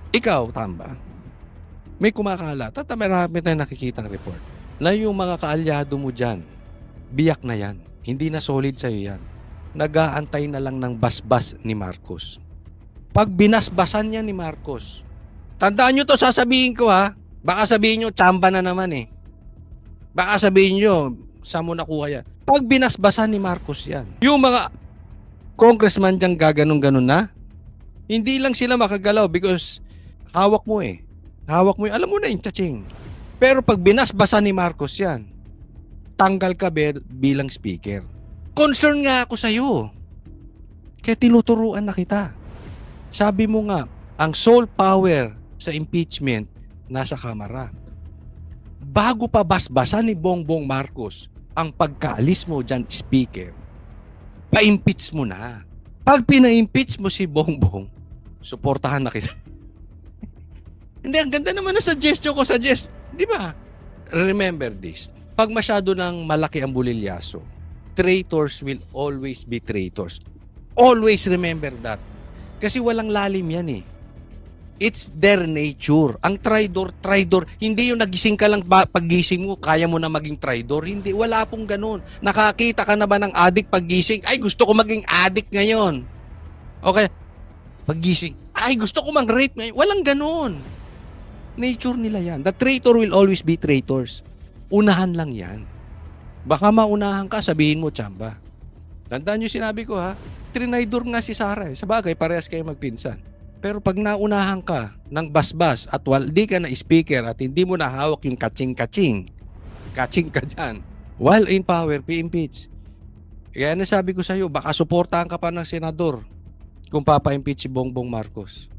Ikaw, Tamba, may kumakalat at marami tayong nakikitang report na yung mga kaalyado mo dyan, biyak na yan. Hindi na solid sa'yo yan. Nag-aantay na lang ng basbas ni Marcos. Pag binasbasan niya ni Marcos, tandaan nyo to, sasabihin ko ha, baka sabihin nyo, tsamba na naman Baka sabihin nyo, saan mo nakuha yan? Pag binasbasan ni Marcos yan, yung mga congressman diyang gaganon-ganon na, hindi lang sila makagalaw because hawak mo eh. Hawak mo alam mo na yung tsaching. Pero pag binasbasan ni Marcos yan, tanggal ka bilang speaker. Concern nga ako sa'yo. Kaya tinuturuan na kita. Sabi mo nga, ang sole power sa impeachment nasa Kamara. Bago pa basbasan ni Bongbong Marcos ang pagkaalis mo dyan, speaker, pa-impeach mo na. Pag pina-impeach mo si Bongbong, suportahan na kita. Hindi, ang ganda naman na suggestion ko. Di ba? Remember this. Pag masyado ng malaki ang bulilyaso, traitors will always be traitors. Always remember that. Kasi walang lalim yan eh. It's their nature. Ang traidor, hindi yung nagising ka lang paggising mo, kaya mo na maging traidor. Hindi, wala pong ganun. Nakakita ka na ba ng addict paggising? Ay, gusto ko maging addict ngayon. Okay. Paggising, ay, gusto ko mang-rape ngayon. Walang ganun. Nature nila yan. The traitor will always be traitors. Unahan lang yan. Baka maunahan ka, sabihin mo, tsamba. Tandaan nyo sinabi ko ha, trinaidor nga si Sara eh. Sabagay, parehas kayo magpinsan. Pero pag naunahan ka ng basbas at di ka na speaker at hindi mo na hawak yung kaching ka dyan, while in power, impeach. Kaya nasabi ko sa'yo, baka suportahan ka pa ng senador kung papa-impeach si Bongbong Marcos.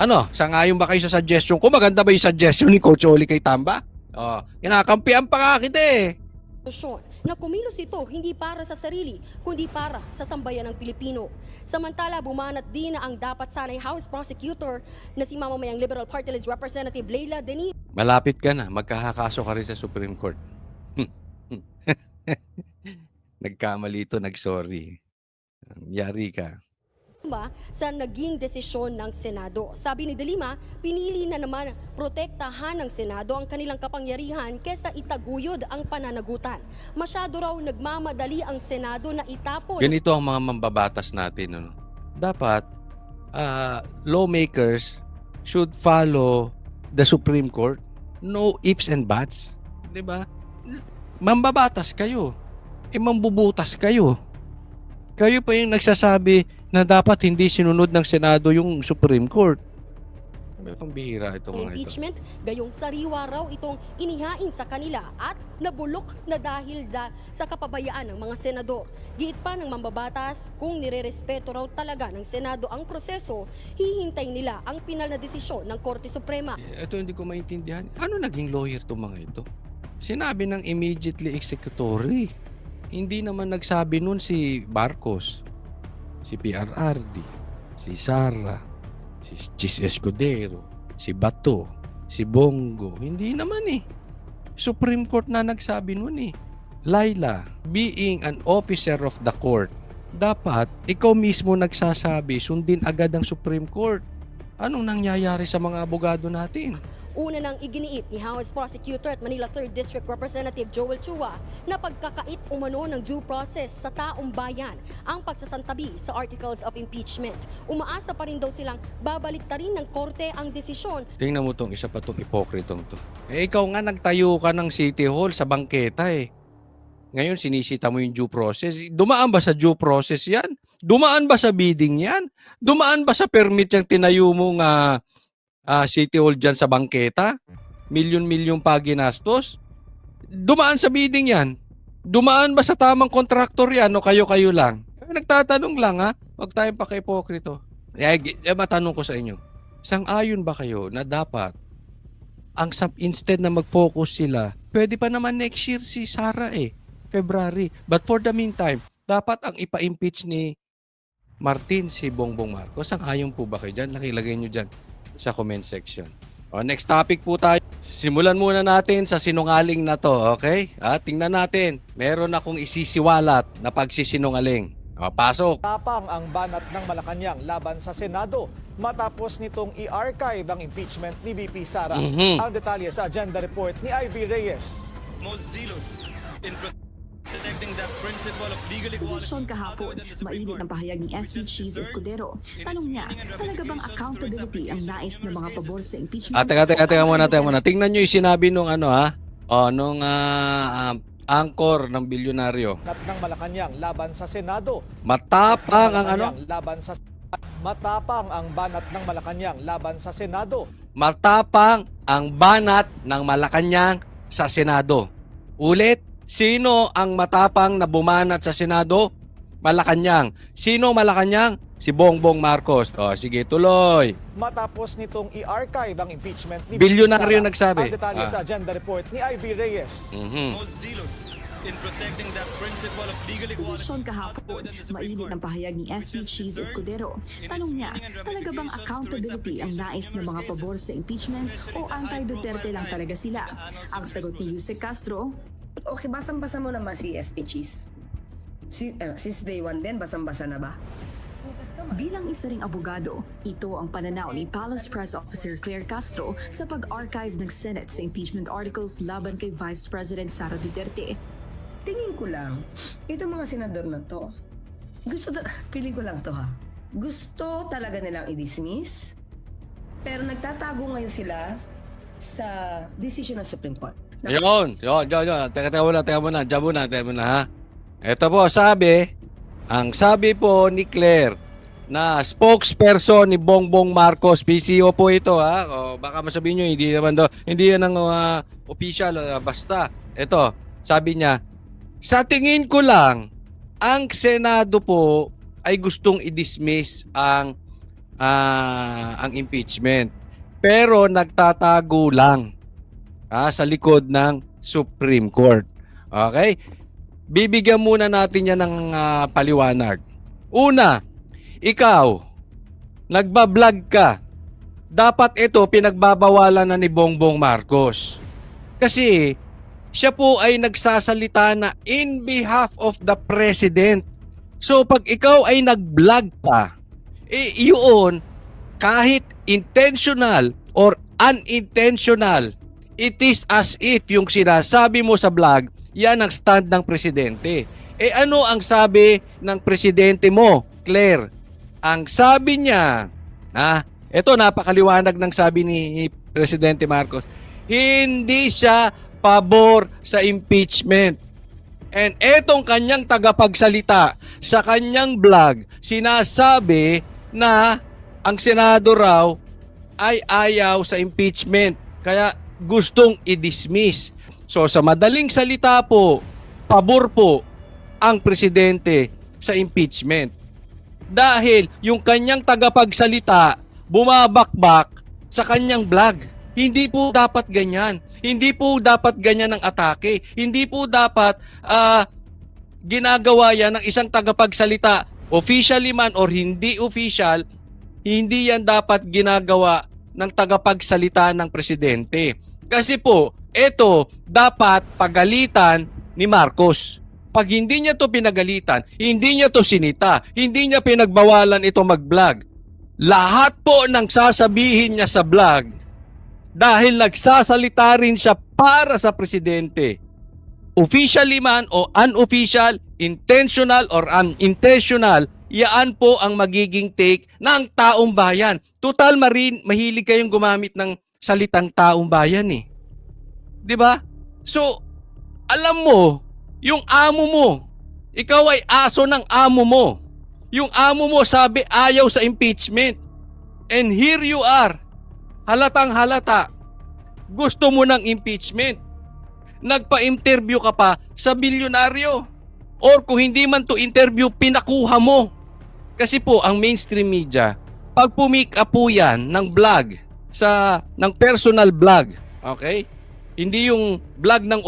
Ano, sangayon ba kayo sa suggestion ko? Maganda ba yung suggestion ni Coach Oli kay Tamba? Oh, kinakampihan pa nga kita eh. Na kumilos ito hindi para sa sarili, kundi para sa sambayan ng Pilipino. Samantala, bumanat din na ang dapat sanay House Prosecutor na si mamamayang Liberal Party List Representative Leila Denise. Malapit ka na, magkakakaso ka rin sa Supreme Court. Nagkamali ito, nagsorry. Yari ka. Sa naging desisyon ng Senado. Sabi ni De Lima, pinili na naman protektahan ng Senado ang kanilang kapangyarihan kesa itaguyod ang pananagutan. Masyado raw nagmamadali ang Senado na itapon. Ganito ang mga mambabatas natin. Ano? Dapat, lawmakers should follow the Supreme Court. No ifs and buts. Diba? Mambabatas kayo. Mambubutas kayo. Kayo pa yung nagsasabi na dapat hindi sinunod ng Senado yung Supreme Court. Ang bihira itong mga ito. Impeachment, gayong sariwa raw itong inihain sa kanila at nabulok na dahil sa kapabayaan ng mga senador. Giit pa ng mambabatas, kung nirerespeto raw talaga ng Senado ang proseso, hihintay nila ang pinal na desisyon ng Korte Suprema. Ito hindi ko maintindihan. Ano naging lawyer itong mga ito? Sinabi ng immediately executory. Hindi naman nagsabi nun si Marcos, si PRRD, si Sara, si Chis Escudero, si Bato, si Bongo. Hindi naman eh. Supreme Court na nagsabi nun eh. Laila, being an officer of the court, dapat ikaw mismo nagsasabi, sundin agad ang Supreme Court. Anong nangyayari sa mga abogado natin? Una nang iginiit ni House Prosecutor at Manila 3rd District Representative Joel Chua na pagkakait umano ng due process sa taong bayan ang pagsasantabi sa Articles of Impeachment. Umaasa pa rin daw silang babaliktarin ng korte ang desisyon. Tingnan mo tong isa pa tong hipokritong to. Ikaw nga nagtayo ka ng City Hall sa bangketa eh. Ngayon sinisita mo yung due process. Dumaan ba sa due process yan? Dumaan ba sa bidding yan? Dumaan ba sa permit yung tinayo mong City Hall dyan sa bangketa? Milyon-milyon pa ginastos? Dumaan sa bidding yan? Dumaan ba sa tamang kontraktor yan o kayo-kayo lang? Nagtatanong lang ha? Huwag tayong paka-ipokrito. Matanong ko sa inyo. Sang-ayon ba kayo na dapat instead na mag-focus sila, pwede pa naman next year si Sara eh, February. But for the meantime, dapat ang ipa-impeach ni Martin si Bongbong Marcos. Sang-ayon po ba kayo dyan? Nakilagay nyo dyan sa comment section. O, next topic po tayo. Simulan muna natin sa sinungaling na to, okay? Tingnan natin. Meron akong isisiwalat na pagsisinungaling. O, pasok. Tapang ang banat ng Malacanang laban sa Senado matapos nitong i-archive ang impeachment ni VP Sara. Ang detalye sa agenda report ni Ivy Reyes. Most zealous in protecting the principle of legal Sa equality. sesyon kahapon, mainit ang pahayag ni SP Cheese Escudero. Tanong niya, talaga bang accountability ang nais ng mga pabor sa impeachment? Teka muna. Tingnan nyo yung sinabi nung angkor ng bilyonaryo. Banat ng Malacanang laban sa Senado. Matapang ang ano? Matapang ang banat ng Malacanang laban sa Senado. Matapang ang banat ng Malacanang sa Senado. Ulit, sino ang matapang na bumanat sa Senado? Malacanang. Sino Malacanang? Si Bongbong Marcos. O, sige, tuloy. Matapos nitong i-archive ang impeachment ni Bilyonaryo Sara. nagsabi. Ang detalye sa agenda report ni Ivy Reyes. Most zealous in protecting that principle of legal Sa equality. sesyon kahapon, mainit ang pahayag ni SP Cheese Escudero. Tanong niya, talaga bang accountability ang nais ng mga pabor sa impeachment o anti-Duterte lang talaga sila? Ang sagot ni Yusek Castro, Okay, basang-basa mo naman si SP Cheese. Since day one din, basang-basa na ba? bilang isa ring abogado, ito ang pananaw ni Palace Press Officer Claire Castro sa pag-archive ng Senate sa impeachment articles laban kay Vice President Sara Duterte. Tingin ko lang, itong mga senador na to, feeling ko lang to ha, gusto talaga nilang i-dismiss, pero nagtatago ngayon sila sa decision ng Supreme Court. Yun. Teka muna, ha. Ito po, ang sabi po ni Claire, na spokesperson ni Bongbong Marcos, PCO po ito, ha. O, baka masabihin nyo, hindi yan ang official, basta. Ito, sabi niya, sa tingin ko lang, ang Senado po ay gustong i-dismiss ang impeachment. Pero nagtatago lang sa likod ng Supreme Court. Okay? Bibigyan muna natin yan ng paliwanag. Una, ikaw, nagbablog ka. Dapat ito pinagbabawalan na ni Bongbong Marcos. Kasi siya po ay nagsasalita na in behalf of the President. So pag ikaw ay nag-vlog ka, yun, kahit intentional or unintentional, it is as if yung sinasabi mo sa vlog, yan ang stand ng Presidente. Ano ang sabi ng Presidente mo, Claire? Ang sabi niya, ito napakaliwanag ng sabi ni Presidente Marcos, hindi siya pabor sa impeachment. And etong kanyang tagapagsalita sa kanyang vlog, sinasabi na ang Senado raw ay ayaw sa impeachment. Kaya gustong i-dismiss. So sa madaling salita po, pabor po ang Presidente sa impeachment. Dahil yung kanyang tagapagsalita bumabakbak sa kanyang vlog. Hindi po dapat ganyan. Hindi po dapat ganyan ang atake. Hindi po dapat ginagawa yan ng isang tagapagsalita, officially man or hindi official, hindi yan dapat ginagawa ng tagapagsalita ng Presidente. Kasi po, ito dapat pagalitan ni Marcos. Pag hindi niya to pinagalitan, hindi niya to sinita, hindi niya pinagbawalan ito mag-vlog. Lahat po ng sasabihin niya sa vlog, dahil nagsasalita rin siya para sa Presidente, officially man o unofficial, intentional or unintentional, yaan po ang magiging take ng taong bayan. Total mahilig kayong gumamit ng salitang taong bayan eh. 'Di ba? So, alam mo, yung amo mo, ikaw ay aso ng amo mo. Yung amo mo sabi ayaw sa impeachment. And here you are, halatang halata, gusto mo ng impeachment. Nagpa-interview ka pa sa bilyonaryo. Or kung hindi man to interview, pinakuha mo. Kasi po, ang mainstream media, pag pumik up po yan ng vlog, ng personal vlog, okay? Hindi yung vlog ng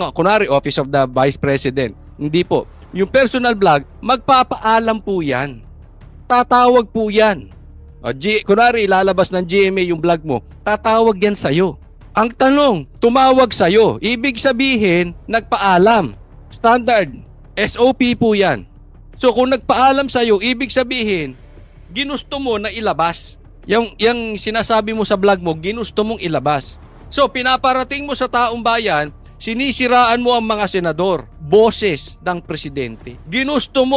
kunwari, Office of the Vice President. Hindi po. Yung personal vlog, magpapaalam po yan. Tatawag po yan. Kunwari, ilalabas ng GMA yung vlog mo, tatawag yan sa'yo. Ang tanong, tumawag sa'yo. Ibig sabihin, nagpaalam. Standard. SOP po yan. So kung nagpaalam sa'yo, ibig sabihin, ginusto mo na ilabas. Yung sinasabi mo sa vlog mo, ginusto mong ilabas. So pinaparating mo sa taong bayan, sinisiraan mo ang mga senador, boses ng Presidente. Ginusto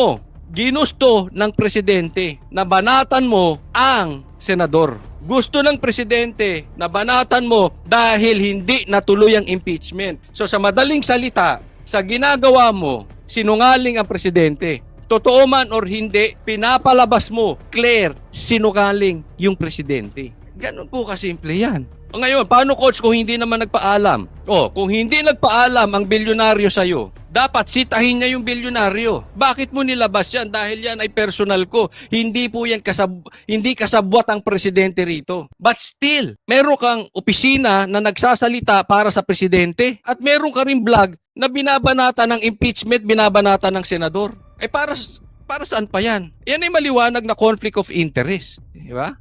ng Presidente na banatan mo ang senador. Gusto ng Presidente na banatan mo dahil hindi natuloy ang impeachment. So sa madaling salita, sa ginagawa mo, sinungaling ang presidente. Totoo man or hindi, pinapalabas mo, clear, sinungaling yung presidente. Ganun po kasimple yan. O ngayon, paano coach kung hindi naman nagpaalam? Kung hindi nagpaalam ang bilyonaryo sa'yo, dapat sitahin niya yung bilyonaryo. Bakit mo nilabas yan? Dahil yan ay personal ko. Hindi po yan hindi kasabwat ang presidente rito. But still, meron kang opisina na nagsasalita para sa presidente at meron ka rin vlog na binabanata ng impeachment, binabanata ng senador. Para saan pa yan? Yan ay maliwanag na conflict of interest. Di ba?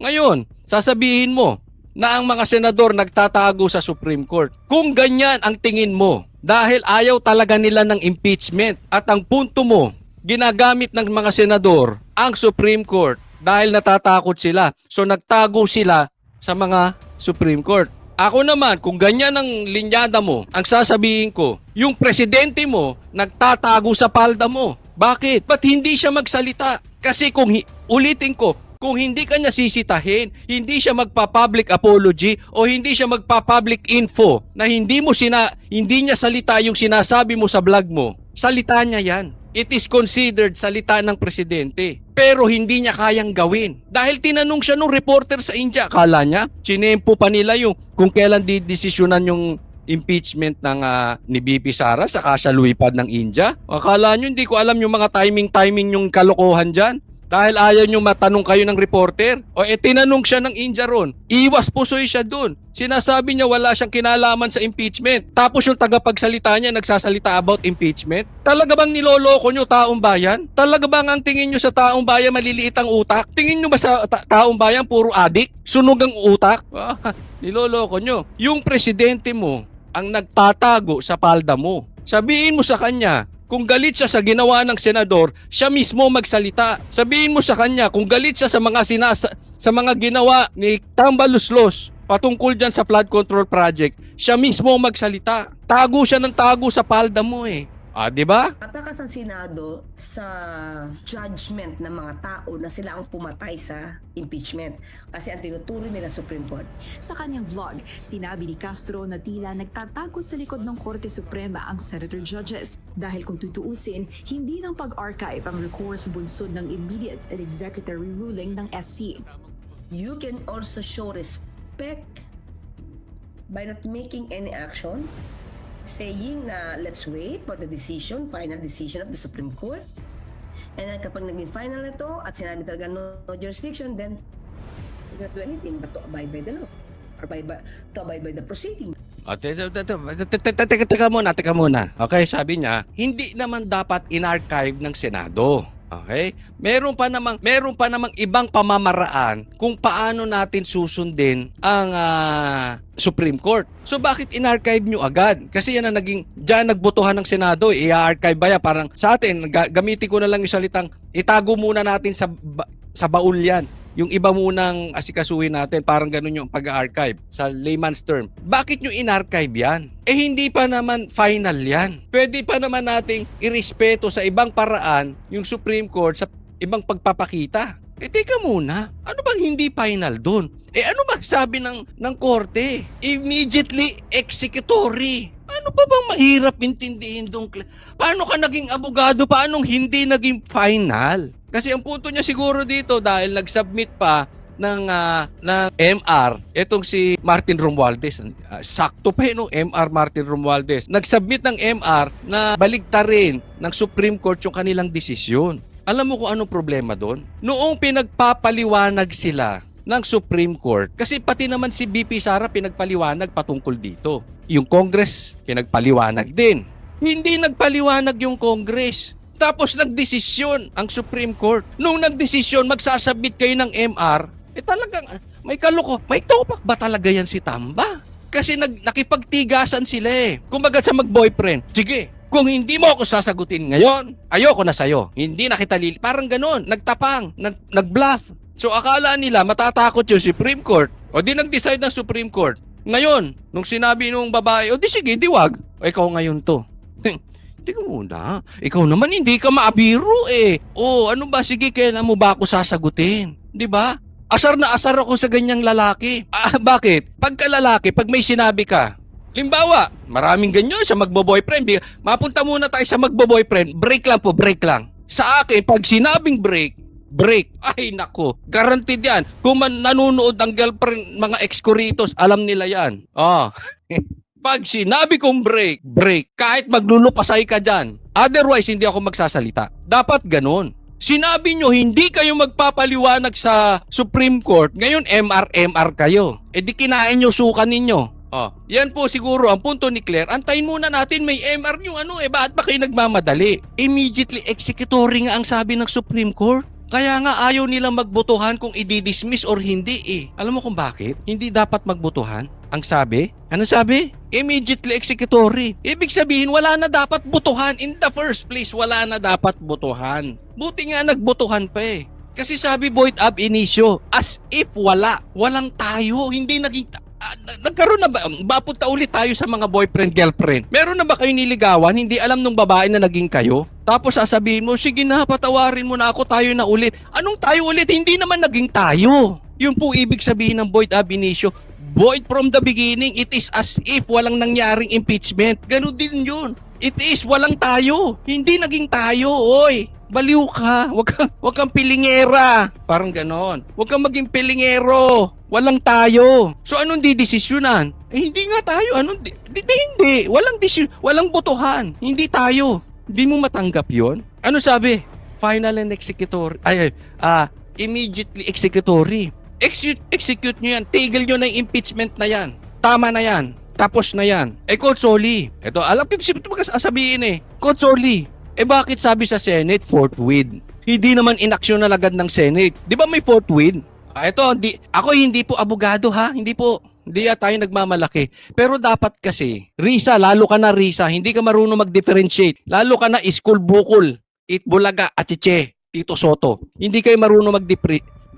Ngayon, sasabihin mo na ang mga senador nagtatago sa Supreme Court. Kung ganyan ang tingin mo, dahil ayaw talaga nila ng impeachment at ang punto mo, ginagamit ng mga senador ang Supreme Court dahil natatakot sila. So nagtago sila sa mga Supreme Court. Ako naman, kung ganyan ang linyada mo, ang sasabihin ko, yung presidente mo nagtatago sa palda mo. Bakit? Ba't hindi siya magsalita? Kasi ulitin ko, kung hindi ka niya sisitahin, hindi siya magpa-public apology o hindi siya magpa-public info na hindi niya salita yung sinasabi mo sa vlog mo, salita niya yan. It is considered salita ng presidente. Pero hindi niya kayang gawin. Dahil tinanong siya nung reporter sa India, akala niya, chinempo pa nila yung kung kailan didesisyonan yung impeachment ng ni BP Sara sa kasaluypad ng India. Akala niyo hindi ko alam yung mga timing yung kalokohan dyan. Dahil ayaw nyo matanong kayo ng reporter. Tinanong siya ng India ron. Iwas pusoy siya dun. Sinasabi niya wala siyang kinalaman sa impeachment. Tapos yung tagapagsalita niya nagsasalita about impeachment. Talaga bang niloloko nyo taong bayan? Talaga bang ang tingin nyo sa taong bayan maliliit ang utak? Tingin nyo ba sa taong bayan puro adik? Sunog ang utak? Niloloko nyo. Yung presidente mo ang nagtatago sa palda mo. Sabihin mo sa kanya, kung galit siya sa ginawa ng senador, siya mismo magsalita. Sabihin mo sa kanya, kung galit siya sa mga ginawa ni Tambaluslos patungkol dyan sa flood control project, siya mismo magsalita. Tago siya ng tago sa palda mo eh. Di ba? Atakas ng Senado sa judgment ng mga tao na sila ang pumatay sa impeachment kasi ang tinuturo nila Supreme Court. Sa kanyang vlog, sinabi ni Castro na tila nagtatago sa likod ng Korte Suprema ang senator judges. Dahil kung tutuusin, hindi ng pag-archive ang recourse bunsod ng immediate and executory ruling ng SC. You can also show respect by not making any action, saying na let's wait for the final decision of the Supreme Court. And then kapag naging final na to at sinabi talaga no jurisdiction, then you cannot do anything but to abide by the law or to abide by the proceeding. Teka muna. Okay, sabi niya, hindi naman dapat in-archive ng Senado. Okay? Meron pa namang ibang pamamaraan kung paano natin susundin ang Supreme Court. So bakit in-archive nyo agad? Kasi yan ang diyan nagbotohan ng Senado. I-archive ba yan? Parang sa atin, gamitin ko na lang yung salitang itago muna natin sa baul yan. Yung iba munang asikasuhin natin, parang ganun yung pag-archive sa layman's term. Bakit nyo in-archive yan? Hindi pa naman final yan. Pwede pa naman nating irespeto sa ibang paraan yung Supreme Court sa ibang pagpapakita. Teka muna, ano bang hindi final dun? Ano bang sabi ng korte? Immediately executory. Ano pa bang mahirap intindihin dong? Paano ka naging abogado? Paano hindi naging final? Kasi ang punto niya siguro dito dahil nag-submit pa ng MR, etong si Martin Romualdez. Sakto pa no, MR Martin Romualdez. Nag-submit ng MR na baligtarin ng Supreme Court yung kanilang desisyon. Alam mo kung anong problema doon? Noong pinagpapaliwanag sila ng Supreme Court, kasi pati naman si BP Sara pinagpaliwanag patungkol dito. Yung Congress, pinagpaliwanag din. Hindi nagpaliwanag yung Congress. Tapos nagdesisyon ang Supreme Court. Nung nagdesisyon, magsasubmit kayo ng MR, talagang may kaloko. May topak ba talaga yan si Tamba? Kasi nakipagtigasan sila eh. Kumbaga sa mag-boyfriend, sige, kung hindi mo ako sasagutin ngayon, ayoko na sa'yo. Hindi na kita parang ganun, nagtapang, nag-bluff. So akala nila matatakot yung Supreme Court. O di nag-decide ng Supreme Court. Ngayon, nung sinabi nung babae, o di sige, diwag. O ikaw ngayon to. Teka muna, ikaw naman hindi ka maabiro eh. Ano ba, sige, kailan mo ba ako sasagutin? Di ba? Asar na asar ako sa ganyang lalaki. Bakit? Pagka lalaki, pag may sinabi ka, Limbawa, maraming ganyan sa magbo-boyfriend. Mapunta muna tayo sa magbo-boyfriend. Break lang po, break lang. Sa akin, pag sinabing break, ay nako, guaranteed yan. Kung nanonood ang girlfriend, mga ex-kuritos, alam nila yan. Pag sinabi kong break, kahit maglulupasay ka dyan. Otherwise, hindi ako magsasalita. Dapat ganun. Sinabi nyo, hindi kayo magpapaliwanag sa Supreme Court. Ngayon, MR kayo. E di kinain nyo, sukan ninyo. Yan po siguro ang punto ni Claire. Antayin muna natin, may MR yung bakit ba kayo nagmamadali? Immediately executory nga ang sabi ng Supreme Court. Kaya nga ayaw nilang magbotohan kung i-dismiss or hindi Alam mo kung bakit? Hindi dapat magbotohan. Ang sabi? Ano sabi? Immediately executory. Ibig sabihin, wala na dapat botohan. In the first place, wala na dapat botohan. Buti nga nagbotohan pa Kasi sabi void ab initio, as if walang tayo, hindi naging nagkaroon na ba? Mapunta ulit tayo sa mga boyfriend-girlfriend. Meron na ba kayo niligawan? Hindi alam nung babae na naging kayo? Tapos sasabihin mo, sige na, patawarin mo na ako, tayo na ulit. Anong tayo ulit? Hindi naman naging tayo. Yun po ibig sabihin ng void ab initio. Void from the beginning. It is as if walang nangyaring impeachment. Ganun din yun. It is walang tayo. Hindi naging tayo, oy. Baliw ka. Wag kang pilingera. Parang ganon. Wag kang maging pilingero. Walang tayo. So anong didesisyonan? Hindi nga tayo. Hindi. Walang botohan. Hindi tayo. Hindi mo matanggap yon. Ano sabi? Final and executory. Immediately executory. Execute nyo yan. Tigil nyo na yung impeachment na yan. Tama na yan. Tapos na yan. Coach Soli. Ito, alam ko ito sabihin Coach Soli. Bakit sabi sa Senate, fourth win? Hindi naman inaksyon na agad ng Senate. Di ba may fourth win? Ako hindi po abogado ha. Hindi tayo nagmamalaki. Pero dapat kasi, Risa, lalo ka na Risa, hindi ka marunong mag-differentiate. Lalo ka na Iskul Bukol, Itbulaga, Achiche, Tito Soto. Hindi kayo marunong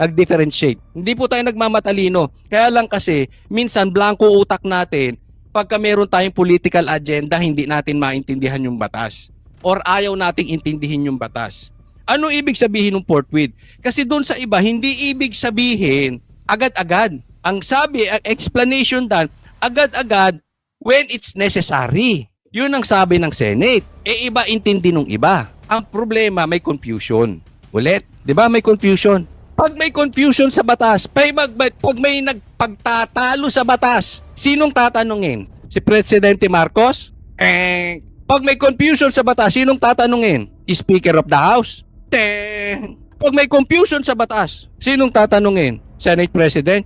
mag-differentiate. Hindi po tayo nagmamatalino. Kaya lang kasi, minsan blanco utak natin, pagka meron tayong political agenda, hindi natin maintindihan yung batas. Or ayaw nating intindihin yung batas. Ano ibig sabihin ng fourth win? Kasi doon sa iba, hindi ibig sabihin agad-agad. Ang sabi, ang explanation dan, agad-agad when it's necessary. Yun ang sabi ng Senate. Iba intindi nung iba. Ang problema, may confusion. Ulit, di ba may confusion? Pag may confusion sa batas, pag may nagpagtatalo sa batas, sinong tatanungin? Si Presidente Marcos? Pag may confusion sa batas, sinong tatanungin? Speaker of the House? Pag may confusion sa batas, sinong tatanungin? Senate President?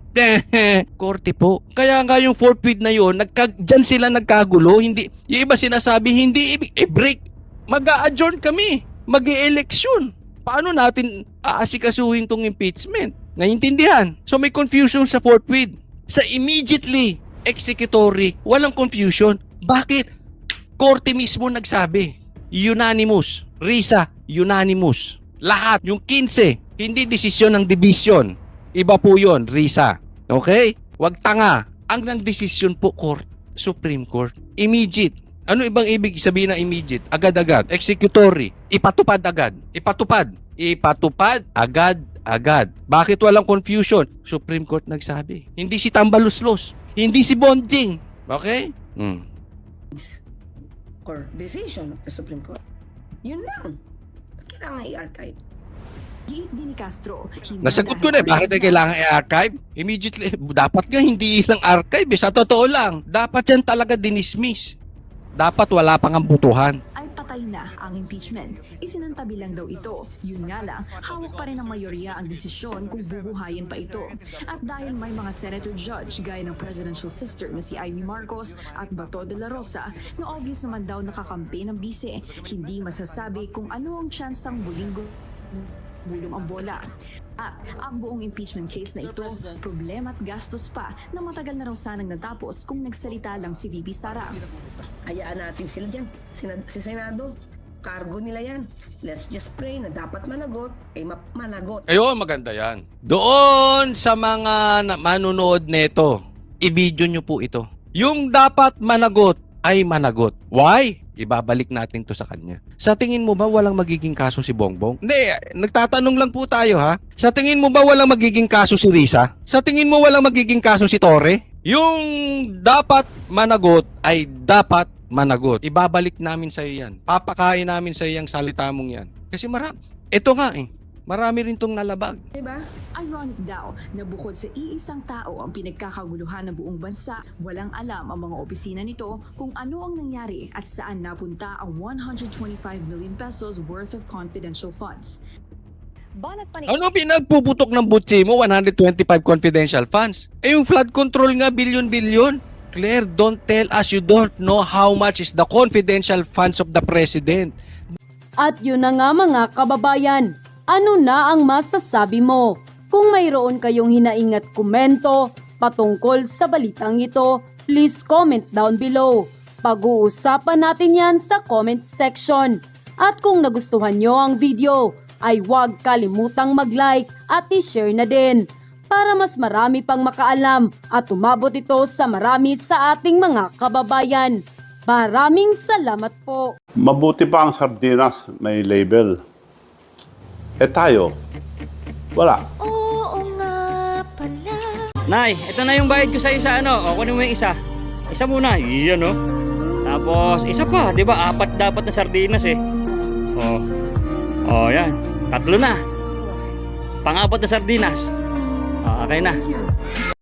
Korte po. Kaya nga yung fourth win na yun, dyan sila nagkagulo. Hindi, yung iba sinasabi, hindi ibig, break. Mag-a-adjourn kami. Mag-e-eleksyon. Paano natin aasikasuhin tong impeachment? Naiintindihan? So may confusion sa fourth win. Sa immediately executory, walang confusion. Bakit? Korte mismo nagsabi. Unanimous. Risa, unanimous. Lahat, yung 15, hindi desisyon ng division. Iba po yun, Risa. Okay? Wag tanga. Ang nang-desisyon po, Supreme Court. Immediate. Ano ibang ibig sabihin ng immediate? Agad-agad. Executory. Ipatupad agad. Ipatupad agad-agad. Bakit walang confusion? Supreme Court nagsabi. Hindi si Tambaluslos. Hindi si Bonjing. Okay? Or decision of the Supreme Court. Yun lang. Kailangan i-archive. Giit din ni Castro. Nasagot ko na bakit ay kailangan i-archive? Immediately, dapat nga hindi lang archive Sa totoo lang, dapat yan talaga dinismiss. Dapat wala pang ang butuhan. Ay patay na ang impeachment. Isinantabi lang daw ito. Yun nga lang, hawak pa rin ng mayorya ang desisyon kung bubuhayin pa ito. At dahil may mga senator judge gaya ng presidential sister na si Amy Marcos at Bato de la Rosa na obvious naman daw nakakampi ng bise, hindi masasabi kung ano ang tsansang bulong ang bola. At ang buong impeachment case na ito, problema at gastos pa na matagal na raw sanang natapos kung nagsalita lang si VP Sara. Hayaan natin sila dyan. Si Senado, cargo nila yan. Let's just pray na dapat managot, managot. Ayun, maganda yan. Doon sa mga manunood nito, i-video nyo po ito. Yung dapat managot ay managot. Why? Ibabalik natin to sa kanya. Sa tingin mo ba walang magiging kaso si Bongbong? Hindi, nagtatanong lang po tayo ha. Sa tingin mo ba walang magiging kaso si Risa? Sa tingin mo walang magiging kaso si Torre? Yung dapat managot ay dapat managot. Ibabalik namin sa iyo yan. Papakain namin sa iyo yung salita mong yan. Kasi ito nga marami rin tong nalabag. Diba? Ironic daw na bukod sa iisang tao ang pinagkakaguluhan ng buong bansa, walang alam ang mga opisina nito kung ano ang nangyari at saan napunta ang 125 million pesos worth of confidential funds. Banat pa ni Ano pinagpuputok ng butsi mo? 125 confidential funds. Yung flood control nga, bilyon-bilyon. Claire, don't tell us you don't know how much is the confidential funds of the president. At yun na nga mga kababayan, ano na ang masasabi mo? Kung mayroon kayong hinaingat komento patungkol sa balitang ito, please comment down below. Pag-uusapan natin yan sa comment section. At kung nagustuhan nyo ang video, ay huwag kalimutang mag-like at i-share na din para mas marami pang makaalam at umabot ito sa marami sa ating mga kababayan. Maraming salamat po. Mabuti pa ang sardinas may label. Tayo, wala. Nay, ito na yung bayad ko sa isa, ano? O, kunin mo yung isa. Isa muna, iyan, no? Tapos, isa pa, di ba? 4 dapat na sardinas, eh. O, yan. 3 na. Pang-4 na sardinas. O, okay na.